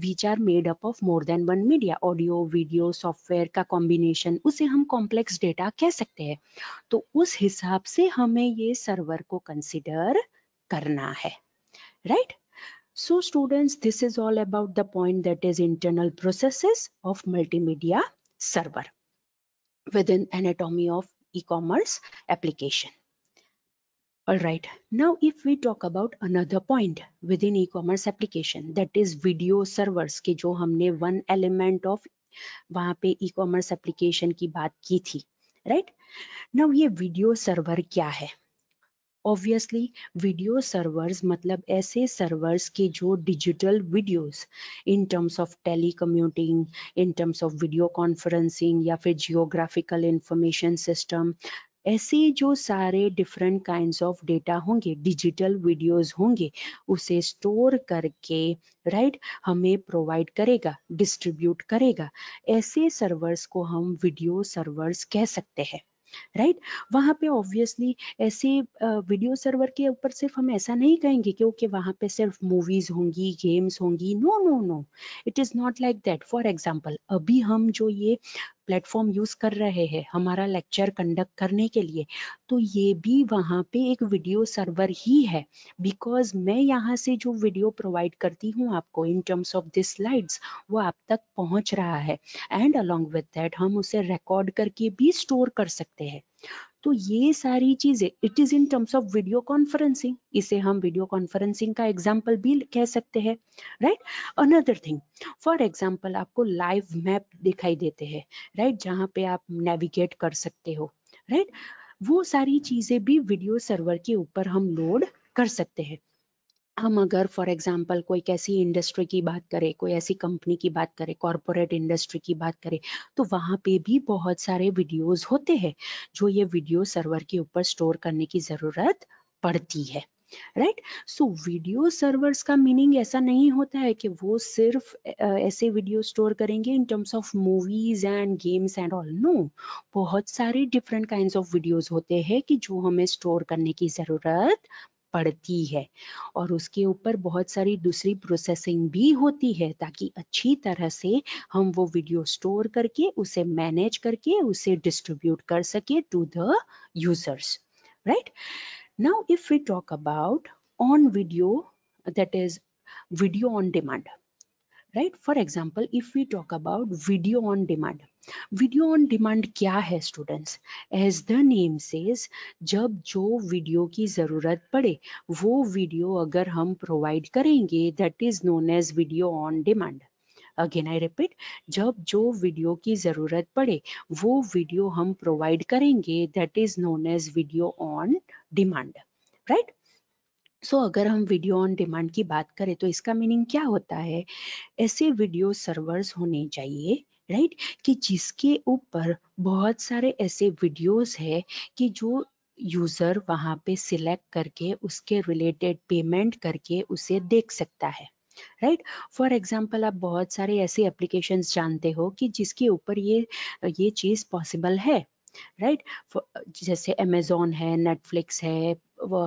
which are made up of more than one media, audio video software का कॉम्बिनेशन, उसे हम कॉम्प्लेक्स डेटा कह सकते हैं. तो उस हिसाब से हमें ये सर्वर को कंसिडर करना है, right. So students, this is all about the point that is internal processes of multimedia server within anatomy of e-commerce application. All right, now if we talk about another point within e-commerce application, that is video servers के जो हमने one element of वहाँ पे e-commerce application की बात की थी, right? Now ये video server क्या है? ऑब्वियसली वीडियो सर्वर्स मतलब ऐसे सर्वर्स के जो digital videos in terms of telecommuting, in terms of video conferencing या फिर जियोग्राफिकल इंफॉर्मेशन सिस्टम, ऐसे जो सारे डिफरेंट काइंड्स ऑफ डेटा होंगे, डिजिटल वीडियोस होंगे, उसे स्टोर करके राइट हमें प्रोवाइड करेगा, डिस्ट्रीब्यूट करेगा. ऐसे सर्वर्स को हम वीडियो सर्वर्स कह सकते हैं, राइट. वहां पे ऑब्वियसली ऐसे वीडियो सर्वर के ऊपर सिर्फ हम ऐसा नहीं कहेंगे कि ओके वहां पे सिर्फ मूवीज होंगी, गेम्स होंगी. No no no, it is not like that. For example अभी हम जो ये प्लेटफॉर्म यूज कर रहे हैं हमारा लेक्चर कंडक्ट करने के लिए, तो ये भी वहाँ पे एक वीडियो सर्वर ही है, बिकॉज मैं यहाँ से जो वीडियो प्रोवाइड करती हूँ आपको इन टर्म्स ऑफ दिस स्लाइड्स, वो आप तक पहुँच रहा है, एंड अलोंग विद दैट हम उसे रिकॉर्ड करके भी स्टोर कर सकते हैं। तो ये सारी चीजें it is in terms of video conferencing, इसे हम वीडियो कॉन्फ्रेंसिंग का एग्जाम्पल भी कह सकते हैं, right. Another thing, for example आपको लाइव मैप दिखाई देते हैं, राइट, जहाँ पे आप नेविगेट कर सकते हो, राइट। वो सारी चीजें भी वीडियो सर्वर के ऊपर हम लोड कर सकते हैं। हम अगर फॉर एग्जांपल कोई कैसी इंडस्ट्री की बात करें, कोई ऐसी कंपनी की बात करें, कॉरपोरेट इंडस्ट्री की बात करें, तो वहाँ पे भी बहुत सारे वीडियोस होते हैं जो ये वीडियो सर्वर के ऊपर स्टोर करने की ज़रूरत पड़ती है, राइट। सो वीडियो सर्वर्स का मीनिंग ऐसा नहीं होता है कि वो सिर्फ ऐसे वीडियो स्टोर करेंगे in terms of movies and games and all, no. बहुत सारे डिफरेंट काइंड्स ऑफ वीडियोस होते हैं कि जो हमें स्टोर करने की ज़रूरत पड़ती है, और उसके ऊपर बहुत सारी दूसरी प्रोसेसिंग भी होती है ताकि अच्छी तरह से हम वो वीडियो स्टोर करके उसे मैनेज करके उसे डिस्ट्रीब्यूट कर सके to the users, right. Now if we talk about on video, that is video on demand, right? For example, if we talk about video on demand, video on demand क्या है students? As the name says, जब जो वीडियो की जरूरत पड़े वो वीडियो अगर हम प्रोवाइड करेंगे, that is known as video on demand. Again I repeat, जब जो वीडियो की जरूरत पड़े वो वीडियो हम प्रोवाइड करेंगे, that is known as video on demand, right. So अगर हम वीडियो ऑन डिमांड की बात करें तो इसका मीनिंग क्या होता है? ऐसे वीडियो सर्वर्स होने चाहिए, राइट, कि जिसके ऊपर बहुत सारे ऐसे वीडियोस है कि जो यूजर वहां पे सिलेक्ट करके उसके रिलेटेड पेमेंट करके उसे देख सकता है, राइट। फॉर एग्जांपल, आप बहुत सारे ऐसे एप्लीकेशंस जानते हो कि जिसके ऊपर ये चीज पॉसिबल है, राइट। जैसे अमेजोन है, नेटफ्लिक्स है, वो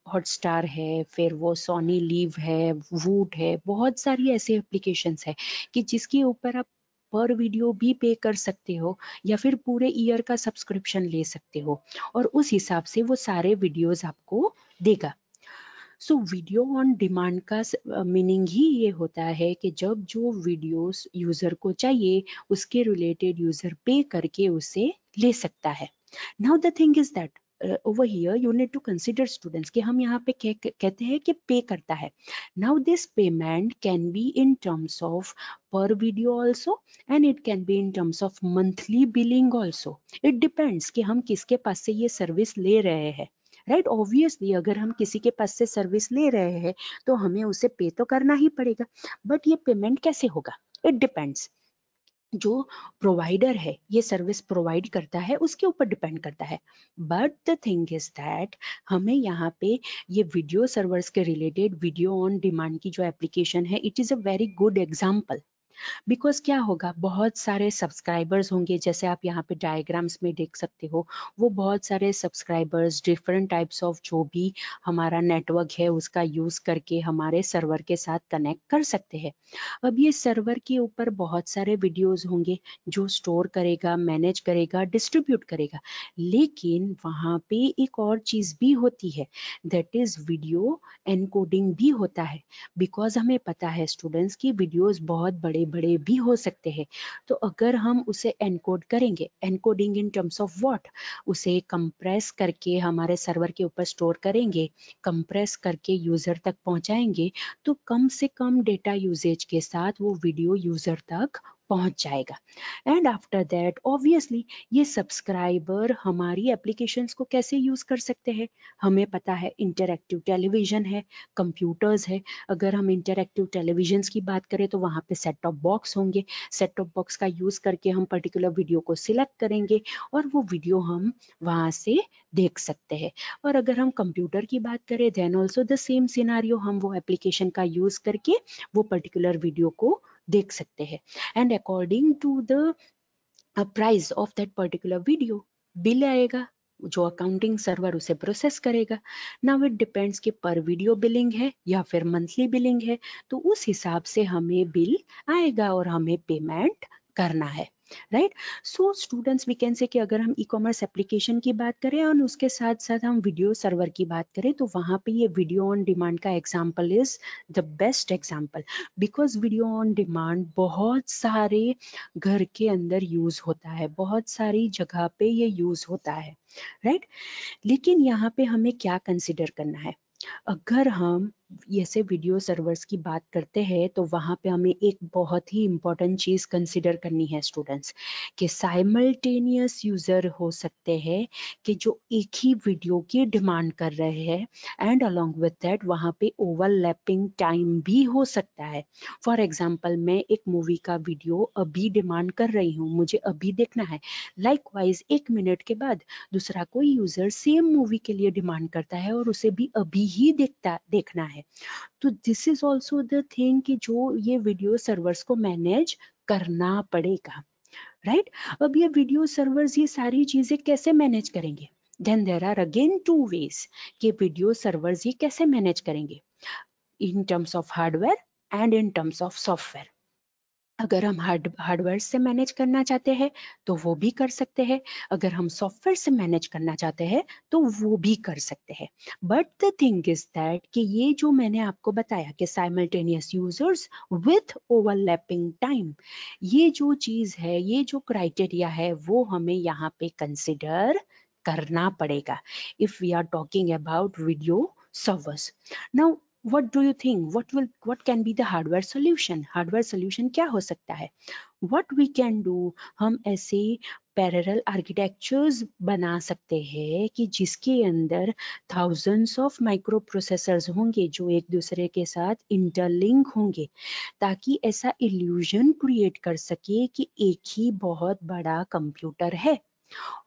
हॉटस्टार है, फिर वो सोनी लीव है, वूट है, बहुत सारी ऐसी एप्लीकेशंस है कि जिसके ऊपर आप पर वीडियो भी पे कर सकते हो या फिर पूरे ईयर का सब्सक्रिप्शन ले सकते हो, और उस हिसाब से वो सारे वीडियोस आपको देगा। सो वीडियो ऑन डिमांड का मीनिंग ही ये होता है कि जब जो वीडियोस यूजर को चाहिए उसके रिलेटेड यूजर पे करके उसे ले सकता है। Now the thing is that over here you need to consider students कि हम यहाँ पे कहते हैं कि पे करता है। now this payment can be in terms of per video also and it can be in terms of monthly billing also, it depends कि हम किसके पास से ये सर्विस ले रहे हैं, राइट। ऑब्वियसली अगर हम किसी के पास से सर्विस ले रहे हैं तो हमें उसे पे तो करना ही पड़ेगा, बट ये पेमेंट कैसे होगा? इट डिपेंड्स, जो प्रोवाइडर है ये सर्विस प्रोवाइड करता है उसके ऊपर डिपेंड करता है। But the thing is that हमें यहाँ पे ये वीडियो सर्वर्स के रिलेटेड वीडियो ऑन डिमांड की जो एप्लीकेशन है, it is a very good example. Because क्या होगा, बहुत सारे सब्सक्राइबर्स होंगे, जैसे आप यहाँ पे डायग्राम्स में देख सकते हो, वो बहुत सारे सब्सक्राइबर्स डिफरेंट टाइप्स ऑफ जो भी हमारा नेटवर्क है उसका यूज करके हमारे सर्वर के साथ कनेक्ट कर सकते हैं। अब ये सर्वर के ऊपर बहुत सारे वीडियोस होंगे जो स्टोर करेगा, मैनेज करेगा, डिस्ट्रीब्यूट करेगा, लेकिन वहाँ पे एक और चीज भी होती है, दैट इज वीडियो एनकोडिंग भी होता है। बिकॉज हमें पता है स्टूडेंट्स की वीडियोस बहुत बड़े बड़े भी हो सकते हैं, तो अगर हम उसे एनकोड करेंगे, encoding in terms of what, उसे कंप्रेस करके हमारे सर्वर के ऊपर स्टोर करेंगे, कंप्रेस करके यूजर तक पहुंचाएंगे, तो कम से कम डेटा यूजेज के साथ वो वीडियो यूजर तक पहुंच जाएगा। एंड आफ्टर दैट ऑब्वियसली ये सब्सक्राइबर हमारी एप्लीकेशंस को कैसे यूज कर सकते हैं? हमें पता है इंटरैक्टिव टेलीविजन है, कंप्यूटर्स है। अगर हम इंटरैक्टिव टेलीविजन्स की बात करें तो वहाँ पे सेट टॉप बॉक्स होंगे, सेट टॉप बॉक्स का यूज करके हम पर्टिकुलर वीडियो को सिलेक्ट करेंगे और वो वीडियो हम वहाँ से देख सकते हैं। और अगर हम कंप्यूटर की बात करें then also the same scenario, हम वो एप्लीकेशन का यूज करके वो पर्टिकुलर वीडियो को देख सकते हैं, and according to the price of that particular video bill आएगा जो अकाउंटिंग सर्वर उसे प्रोसेस करेगा। नाउ इट डिपेंड्स कि पर वीडियो बिलिंग है या फिर मंथली बिलिंग है, तो उस हिसाब से हमें बिल आएगा और हमें पेमेंट करना है। Right. So students we can say कि अगर हम ई कॉमर्स एप्लीकेशन की बात करें और उसके साथ साथ हम वीडियो सर्वर की बात करें तो वहाँ पे ये वीडियो ऑन डिमांड का example is the best example, because video on demand बहुत सारे घर के अंदर यूज होता है, बहुत सारी जगह पे ये यूज होता है, राइट। लेकिन यहाँ पे हमें क्या कंसिडर करना है, अगर हम ऐसे वीडियो सर्वर्स की बात करते हैं तो वहाँ पे हमें एक बहुत ही इम्पोर्टेंट चीज़ कंसिडर करनी है स्टूडेंट्स, कि साइमल्टेनियस यूज़र हो सकते हैं कि जो एक ही वीडियो की डिमांड कर रहे हैं, एंड अलोंग विद दैट वहाँ पे ओवरलैपिंग टाइम भी हो सकता है। फॉर एग्जाम्पल मैं एक मूवी का वीडियो अभी डिमांड कर रही हूँ, मुझे अभी देखना है, लाइकवाइज 1 मिनट के बाद दूसरा कोई यूजर सेम मूवी के लिए डिमांड करता है और उसे भी अभी ही देखना है। तो this is also the thing कि जो ये वीडियो सर्वर्स को मैनेज करना पड़ेगा, राइट। अब ये वीडियो सर्वर्स ये सारी चीजें कैसे मैनेज करेंगे, then there are again 2 ways कि वीडियो सर्वर्स ये कैसे मैनेज करेंगे, in terms of hardware and in terms of software. अगर हम हार्डवेयर से मैनेज करना चाहते हैं तो वो भी कर सकते हैं, अगर हम सॉफ्टवेयर से मैनेज करना चाहते हैं तो वो भी कर सकते हैं। But the thing is that कि ये जो मैंने आपको बताया कि simultaneous users with overlapping time, ये जो चीज है, ये जो क्राइटेरिया है वो हमें यहाँ पे कंसिडर करना पड़ेगा if we are talking about video servers. Now what do you think, what can be the hardware solution क्या हो सकता है, what we can do, हम ऐसे पैरेलल आर्किटेक्चर्स बना सकते हैं कि जिसके अंदर thousands ऑफ माइक्रो प्रोसेसर्स होंगे जो एक दूसरे के साथ इंटरलिंक होंगे, ताकि ऐसा इल्यूजन क्रिएट कर सके कि एक ही बहुत बड़ा कंप्यूटर है।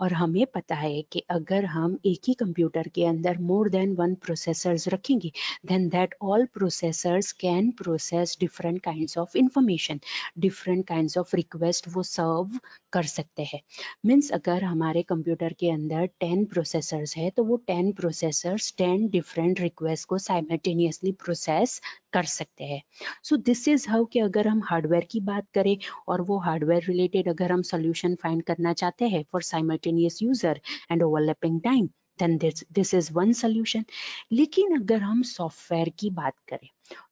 और हमें पता है कि अगर हम एक ही कंप्यूटर के अंदर मोर देन वन प्रोसेसर्स रखेंगे, then that all processors can process different kinds of information, different kinds of request वो सर्व कर सकते हैं। मीन्स अगर हमारे कंप्यूटर के अंदर 10 प्रोसेसर्स है तो वो 10 प्रोसेसर्स 10 डिफरेंट रिक्वेस्ट को साइमल्टेनियसली प्रोसेस कर सकते हैं। सो दिस इज हाउ कि अगर हम हार्डवेयर की बात करें और वो हार्डवेयर रिलेटेड अगर हम सोल्यूशन फाइंड करना चाहते हैं for simultaneous user and overlapping time, then this is one solution. लेकिन अगर हम सॉफ्टवेयर की बात करें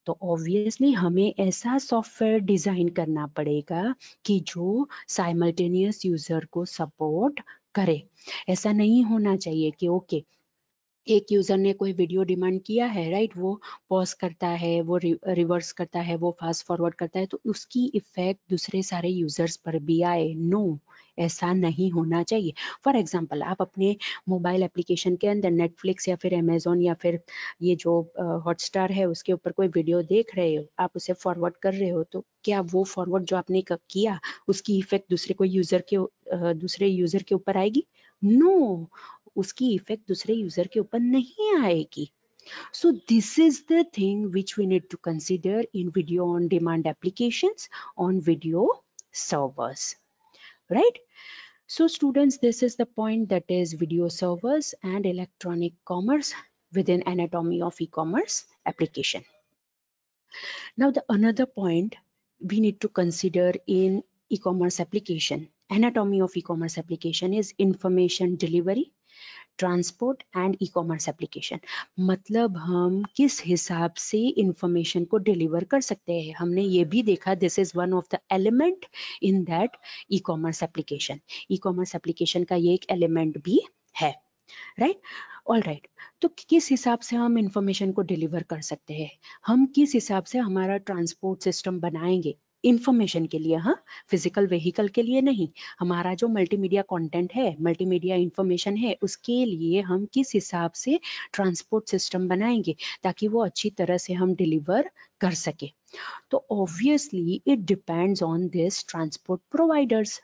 तो ऑब्वियसली हमें ऐसा सॉफ्टवेयर डिजाइन करना पड़ेगा कि जो साइमल्टेनियस यूजर को सपोर्ट करे। ऐसा नहीं होना चाहिए कि ओके एक यूजर ने कोई वीडियो डिमांड किया है, राइट, वो पॉज करता है, वो रिवर्स करता है, वो फास्ट फॉरवर्ड करता है तो उसकी इफेक्ट दूसरे सारे यूजर्स पर भी आए। नो, ऐसा नहीं होना चाहिए। फॉर एग्जाम्पल आप अपने मोबाइल एप्लीकेशन के अंदर नेटफ्लिक्स या फिर अमेजोन या फिर ये जो हॉटस्टार है उसके ऊपर कोई वीडियो देख रहे हो, आप उसे फॉरवर्ड कर रहे हो, तो क्या वो फॉरवर्ड जो आपने किया उसकी इफेक्ट दूसरे यूजर के ऊपर आएगी? नो, उसकी इफेक्ट दूसरे यूजर के ऊपर नहीं आएगी। So this is the thing which we need to consider in video on demand applications on video servers, right? So students, this is the point, that is video servers and electronic commerce within anatomy of e-commerce application. Now the another point we need to consider in e-commerce application, anatomy of e-commerce application, is information delivery, transport and E commerce application. मतलब हम किस हिसाब से इंफॉर्मेशन को डिलीवर कर सकते हैं, हमने ये भी देखा this is one of the element in that E commerce application. E commerce application का ये एक एलिमेंट भी है, राइट। ऑल राइट, तो किस हिसाब से हम इंफॉर्मेशन को डिलीवर कर सकते हैं, हम किस हिसाब से हमारा ट्रांसपोर्ट सिस्टम बनाएंगे इंफॉर्मेशन के लिए, हाँ, फिजिकल व्हीकल के लिए नहीं, हमारा जो मल्टीमीडिया कंटेंट है, मल्टीमीडिया इंफॉर्मेशन है, उसके लिए हम किस हिसाब से ट्रांसपोर्ट सिस्टम बनाएंगे ताकि वो अच्छी तरह से हम डिलीवर कर सके। तो obviously it depends on this transport providers.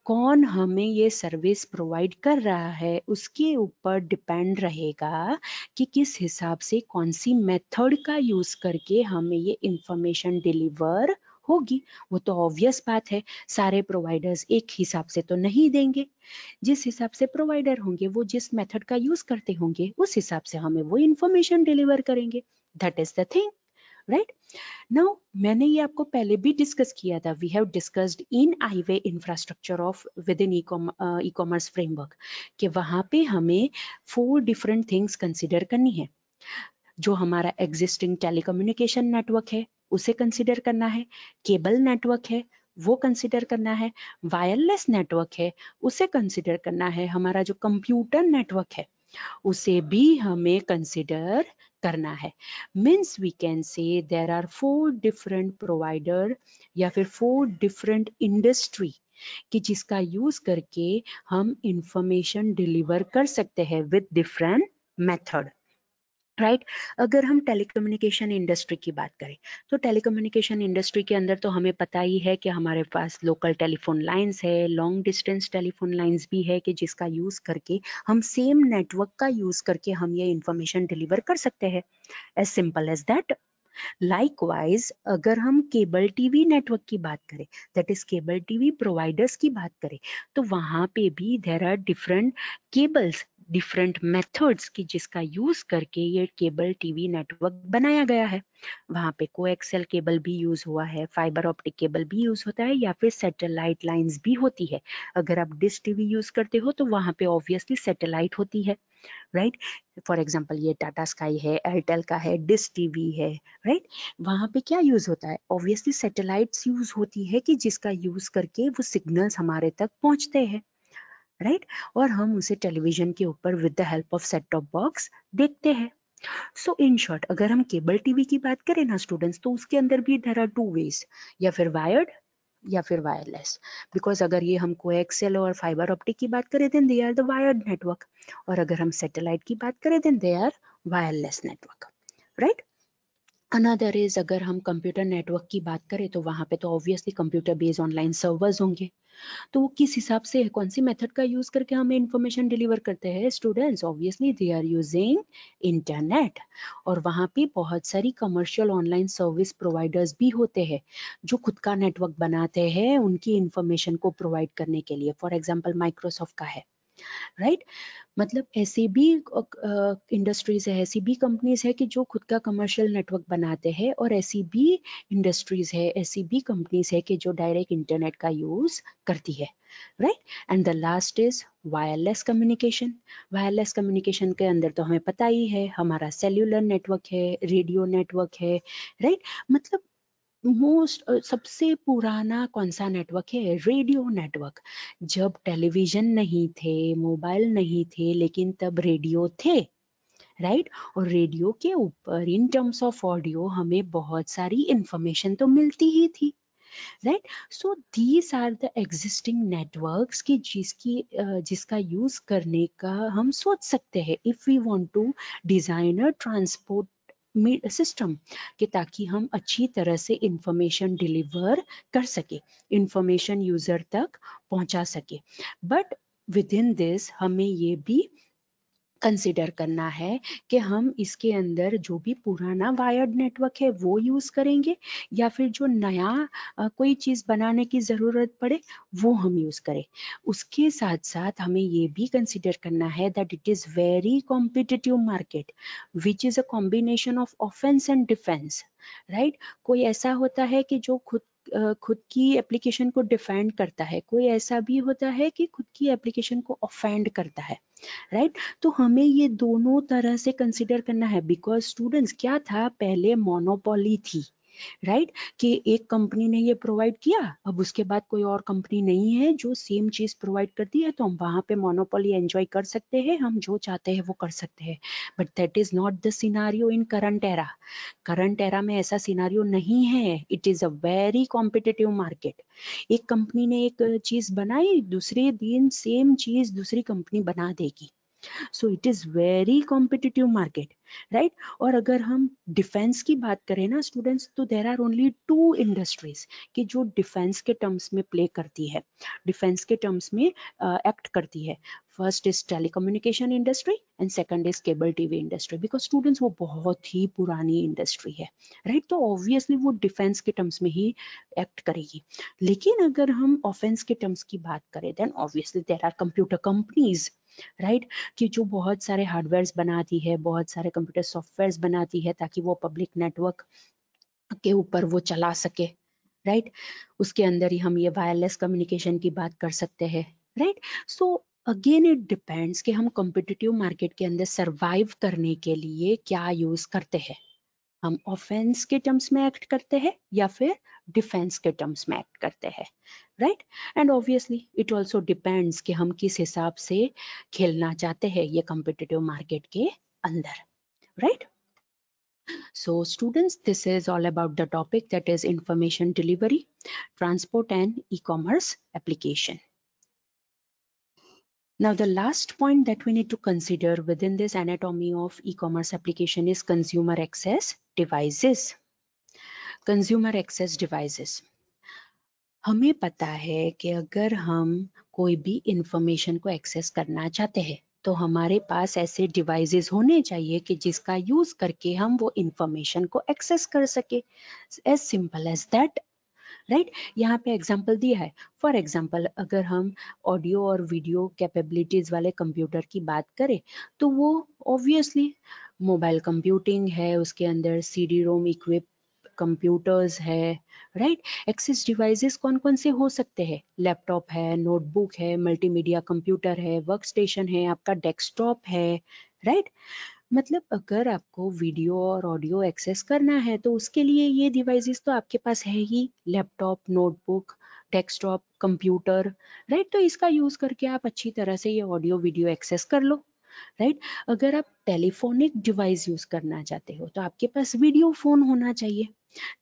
कौन हमें ये सर्विस प्रोवाइड कर रहा है उसके ऊपर डिपेंड रहेगा कि किस हिसाब से कौन सी मेथड का यूज करके हमें ये इंफॉर्मेशन डिलीवर होगी। वो तो ऑब्वियस बात है, सारे प्रोवाइडर्स एक हिसाब से तो नहीं देंगे, जिस हिसाब से प्रोवाइडर होंगे वो जिस मेथड का यूज करते होंगे उस हिसाब से हमें वो इंफॉर्मेशन डिलीवर करेंगे। That is the thing, right. Now मैंने ये आपको पहले भी डिस्कस किया था, we have discussed in highway infrastructure of within e commerce framework, कि वहाँ पे हमें 4 डिफरेंट थिंग्स कंसिडर करनी है। जो हमारा एग्जिस्टिंग टेलीकम्युनिकेशन नेटवर्क है उसे कंसिडर करना है, केबल नेटवर्क है वो कंसिडर करना है, वायरलेस नेटवर्क है उसे कंसिडर करना है, हमारा जो कंप्यूटर नेटवर्क है उसे भी हमें कंसिडर करना है। Means we can say there are 4 different provider या फिर 4 डिफरेंट इंडस्ट्री कि जिसका यूज करके हम इंफॉर्मेशन डिलीवर कर सकते हैं विद डिफरेंट मेथड, राइट। अगर हम टेलीकम्युनिकेशन इंडस्ट्री की बात करें तो टेलीकम्युनिकेशन इंडस्ट्री के अंदर तो हमें पता ही है कि हमारे पास लोकल टेलीफोन लाइंस है, लॉन्ग डिस्टेंस टेलीफोन लाइंस भी है कि जिसका यूज करके हम सेम नेटवर्क का यूज करके हम ये इंफॉर्मेशन डिलीवर कर सकते हैं, as simple as that. Likewise अगर हम केबल टीवी नेटवर्क की बात करें, that is cable TV providers की बात करें, तो वहां पे भी there are different cables, different methods की जिसका यूज करके ये केबल टीवी नेटवर्क बनाया गया है। वहां पे कोएक्सियल केबल भी यूज हुआ है, फाइबर ऑप्टिक केबल भी यूज होता है, या फिर सैटेलाइट लाइंस भी होती है। अगर आप डिश टीवी यूज करते हो तो वहां पे ऑब्वियसली सैटेलाइट होती है, राइट। फॉर एग्जाम्पल ये टाटा स्काई है, एयरटेल का है, डिश टीवी है, राइट। वहां पे क्या यूज होता है, ऑब्वियसली सैटेलाइट्स यूज होती है कि जिसका यूज करके वो सिग्नल्स हमारे तक पहुंचते हैं, राइट। और हम उसे टेलीविजन के ऊपर with the help of set top box देखते हैं। सो इन शॉर्ट अगर हम केबल टीवी की बात करें ना स्टूडेंट्स, तो उसके अंदर भी देयर आर 2 वेज, या फिर वायर्ड या फिर वायरलेस। बिकॉज अगर ये हम कोएक्सियल और फाइबर ऑप्टिक की बात करें then they are the wired network, और अगर हम सैटेलाइट की बात करें then they are wireless network, right. Another is अगर हम कंप्यूटर नेटवर्क की बात करें तो वहां पे तो obviously computer based online servers होंगे, तो वो किस हिसाब से कौन सी मेथड का यूज करके हमें इंफॉर्मेशन डिलीवर करते हैं students, obviously they are using internet. और वहाँ पे बहुत सारी कमर्शियल ऑनलाइन सर्विस प्रोवाइडर्स भी होते हैं जो खुद का नेटवर्क बनाते हैं उनकी इंफॉर्मेशन को प्रोवाइड करने के लिए। फॉर एग्जाम्पल माइक्रोसॉफ्ट का है, राइट। मतलब ऐसी भी इंडस्ट्रीज है, ऐसी भी कंपनीज है कि जो खुद का कमर्शियल नेटवर्क बनाते हैं, और ऐसी भी इंडस्ट्रीज है, ऐसी भी कंपनीज है कि जो डायरेक्ट इंटरनेट का यूज करती है, right. And the last is wireless communication. Wireless communication के अंदर तो हमें पता ही है हमारा सेल्यूलर नेटवर्क है, रेडियो नेटवर्क है, राइट। मतलब सबसे पुराना कौन सा नेटवर्क है, रेडियो नेटवर्क। जब टेलीविजन नहीं थे, मोबाइल नहीं थे, लेकिन तब रेडियो थे, राइट। और रेडियो के ऊपर इन टर्म्स ऑफ ऑडियो हमें बहुत सारी इंफॉर्मेशन तो मिलती ही थी, right. So these are the existing networks की जिसका यूज करने का हम सोच सकते हैं if we want to design a transport system, कि ताकि हम अच्छी तरह से इंफॉर्मेशन डिलीवर कर सके, इंफॉर्मेशन यूजर तक पहुंचा सके। बट विद इन दिस हमें ये भी कंसिडर करना है कि हम इसके अंदर जो भी पुराना वायर्ड नेटवर्क है वो यूज करेंगे, या फिर जो नया कोई चीज बनाने की जरूरत पड़े वो हम यूज करें। उसके साथ साथ हमें ये भी कंसिडर करना है that it is very competitive market which is a combination of offence and defence, right. कोई ऐसा होता है कि जो खुद की एप्लीकेशन को डिफेंड करता है, कोई ऐसा भी होता है कि खुद की एप्लीकेशन को ऑफेंड करता है, राइट। तो हमें ये दोनों तरह से कंसिडर करना है, बिकॉज स्टूडेंट्स क्या था, पहले मोनोपोली थी, राइट। कि एक कंपनी ने ये प्रोवाइड किया, अब उसके बाद कोई और कंपनी नहीं है जो सेम चीज प्रोवाइड करती है, तो हम वहां पे मोनोपोली एंजॉय कर सकते हैं, हम जो चाहते हैं वो कर सकते हैं। But that is not the scenario in current era. Current era में ऐसा सिनारियो नहीं है, it is a very competitive market. एक कंपनी ने एक चीज बनाई, दूसरे दिन सेम चीज दूसरी कंपनी बना देगी, so it is very competitive market, right. और अगर हम डिफेंस की बात करें ना स्टूडेंट्स, तो देर आर ओनली 2 इंडस्ट्रीज कि जो डिफेंस के टर्म्स में प्ले करती है, डिफेंस के टर्म्स में एक्ट करती है। First is telecommunication industry and second is cable TV industry, because students वो बहुत ही पुरानी इंडस्ट्री है, राइट। तो ऑब्वियसली वो डिफेंस के टर्म्स में ही एक्ट करेगी। लेकिन अगर हम ऑफेंस के टर्म्स की बात करें then obviously there are computer companies, right. कि जो बहुत सारे हार्डवेयर्स बनाती है, बहुत सारे कंप्यूटर सॉफ्टवेयर्स बनाती है ताकि वो पब्लिक नेटवर्क के ऊपर वो चला सके, राइट। उसके अंदर ही हम ये वायरलेस कम्युनिकेशन की बात कर सकते हैं, right. So again it depends कि हम कॉम्पिटिटिव मार्केट के अंदर सरवाइव करने के लिए क्या यूज करते हैं। हम ऑफेंस के टर्म्स में एक्ट करते हैं या फिर डिफेंस के टर्म्स में एक्ट करते हैं, right. And obviously it also depends कि हम किस हिसाब से खेलना चाहते हैं ये कॉम्पिटिटिव मार्केट के अंदर, right. So students, this is all about the topic that is information delivery, transport and e-commerce application. Now the last point that we need to consider within this anatomy of e-commerce application is consumer access devices. Consumer access devices. हमें पता है कि अगर हम कोई भी इंफॉर्मेशन को एक्सेस करना चाहते हैं तो हमारे पास ऐसे डिवाइसेस होने चाहिए कि जिसका यूज करके हम वो इंफॉर्मेशन को एक्सेस कर सके, as simple as that, right. यहाँ पे एग्जांपल दिया है। फॉर एग्जांपल अगर हम ऑडियो और वीडियो कैपेबिलिटीज वाले कंप्यूटर की बात करें तो वो ऑब्वियसली मोबाइल कंप्यूटिंग है, उसके अंदर सीडी रोम इक्विप कंप्यूटर्स है, राइट। एक्सेस डिवाइसेस कौन कौन से हो सकते हैं? लैपटॉप है, नोटबुक है, मल्टीमीडिया कंप्यूटर है, वर्क स्टेशन है, आपका डेस्कटॉप है, राइट। मतलब अगर आपको वीडियो और ऑडियो एक्सेस करना है तो उसके लिए ये डिवाइसेस तो आपके पास है ही, laptop, notebook, desktop, computer, right. तो इसका यूज करके आप अच्छी तरह से ये ऑडियो वीडियो एक्सेस कर लो, राइट। अगर आप टेलीफोनिक डिवाइस यूज करना चाहते हो तो आपके पास वीडियो फोन होना चाहिए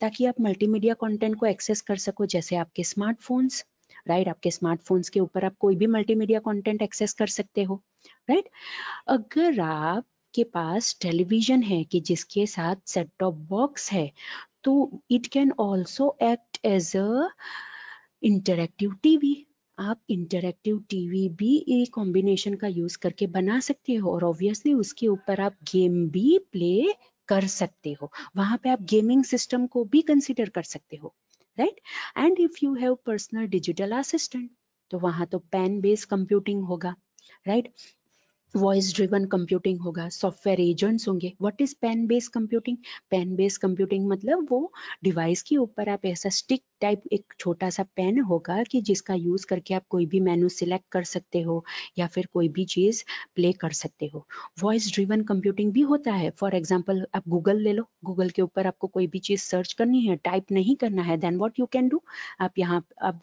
ताकि आप मल्टीमीडिया कंटेंट को एक्सेस कर सको, जैसे आपके स्मार्टफोन्स, राइट। आपके स्मार्टफोन्स के ऊपर आप कोई भी मल्टीमीडिया कंटेंट एक्सेस कर सकते हो, राइट। अगर आप के पास टेलीविजन है कि जिसके साथ सेट टॉप बॉक्स है तो it can also act as a interactive TV. आप इंटरैक्टिव टीवी भी एक कॉम्बिनेशन का यूज करके बना सकते हो और ऑब्वियसली उसके ऊपर आप गेम भी प्ले कर सकते हो, वहां पे आप गेमिंग सिस्टम को भी कंसिडर कर सकते हो, right. And if you have personal digital assistant तो वहां तो पेन बेस्ड कंप्यूटिंग होगा, राइट। वॉइस ड्रिवन कंप्यूटिंग होगा, सॉफ्टवेयर एजेंट्स होंगे। What is pen based computing? Pen based computing मतलब वो डिवाइस के ऊपर आप ऐसा स्टिक टाइप एक छोटा सा पेन होगा कि जिसका यूज करके आप कोई भी मेनू सिलेक्ट कर सकते हो या फिर कोई भी चीज प्ले कर सकते हो। वॉइस ड्रिवन कंप्यूटिंग भी होता है। फॉर एग्जाम्पल आप गूगल ले लो, गूगल के ऊपर आपको कोई भी चीज सर्च करनी है, टाइप नहीं करना है, then what you can do, आप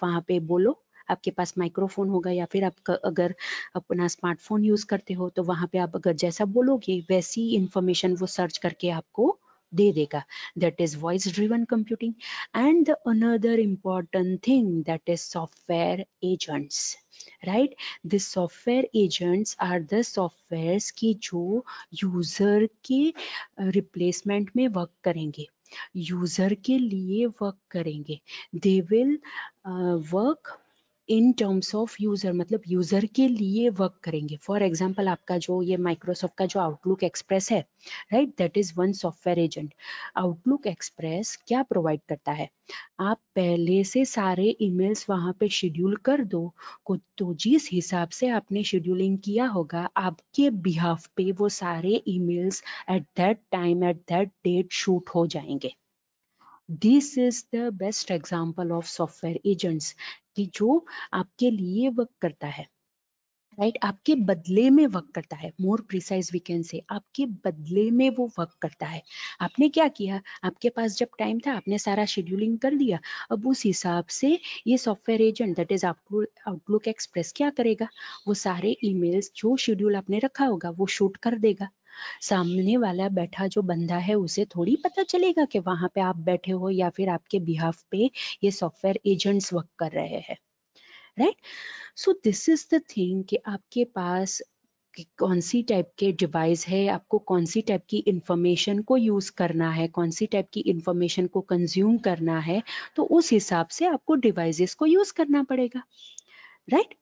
वहां पे बोलो, आपके पास माइक्रोफोन होगा या फिर आप अगर अपना स्मार्टफोन यूज करते हो तो वहां पे आप अगर जैसा बोलोगे वैसी इंफॉर्मेशन वो सर्च करके आपको दे देगा। That is voice driven computing. And the another important thing that is software agents, right? The software agents are the softwares की जो यूजर के रिप्लेसमेंट में वर्क करेंगे, यूजर के लिए वर्क करेंगे। They will work in terms of user, मतलब यूजर के लिए वर्क करेंगे। फॉर एग्जाम्पल आपका जो ये माइक्रोसॉफ्ट का जो आउटलुक एक्सप्रेस है, right, that is one software agent. Outlook express क्या प्रोवाइड करता है? आप पहले से सारे ईमेल्स वहां पे शेड्यूल कर दो को, तो जिस हिसाब से आपने शेड्यूलिंग किया होगा आपके बिहाफ पे वो सारे emails at that time at that date shoot हो जाएंगे। This is the best example of software agents कि जो आपके लिए वर्क करता है, राइट, आपके बदले में वर्क करता है। मोर प्रिसाइज वी कैन से आपके बदले में वो वर्क करता है। आपने क्या किया, आपके पास जब टाइम था आपने सारा शेड्यूलिंग कर दिया, अब उस हिसाब से ये software agent that is outlook express क्या करेगा, वो सारे ईमेल्स जो शेड्यूल आपने रखा होगा वो शूट कर देगा। सामने वाला बैठा जो बंदा है उसे थोड़ी पता चलेगा कि वहां पे आप बैठे हो या फिर आपके बिहाफ पे ये सॉफ्टवेयर एजेंट्स वर्क कर रहे हैं, right. So this is the thing कि आपके पास कौन सी टाइप के डिवाइस है, आपको कौन सी टाइप की इंफॉर्मेशन को यूज करना है, कौन सी टाइप की इंफॉर्मेशन को कंज्यूम करना है, तो उस हिसाब से आपको डिवाइसेस को यूज करना पड़ेगा, right?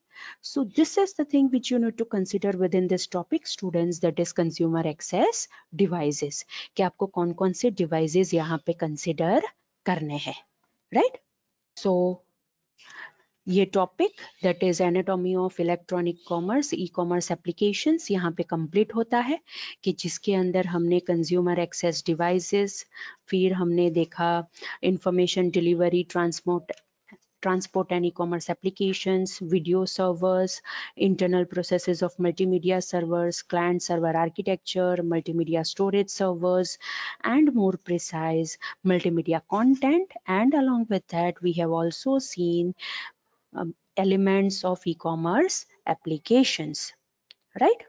So this is the thing which you need to consider within this topic, students, that is consumer access devices, कि आपको कौन कौन से devices यहाँ पे consider करने हैं, right? So ये topic that is anatomy of electronic commerce E commerce applications यहाँ पे कंप्लीट होता है, कि जिसके अंदर हमने कंज्यूमर एक्सेस डिवाइसेस, फिर हमने देखा information delivery transport and e-commerce applications, video servers, internal processes of multimedia servers, client server architecture, multimedia storage servers, and more precise multimedia content. And along with that, we have also seen elements of e-commerce applications, right?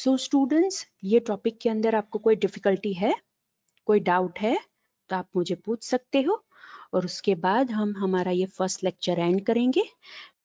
So students, ये टॉपिक के अंदर आपको कोई डिफिकल्टी है, कोई डाउट है तो आप मुझे पूछ सकते हो, और उसके बाद हम हमारा ये फर्स्ट लेक्चर एंड करेंगे।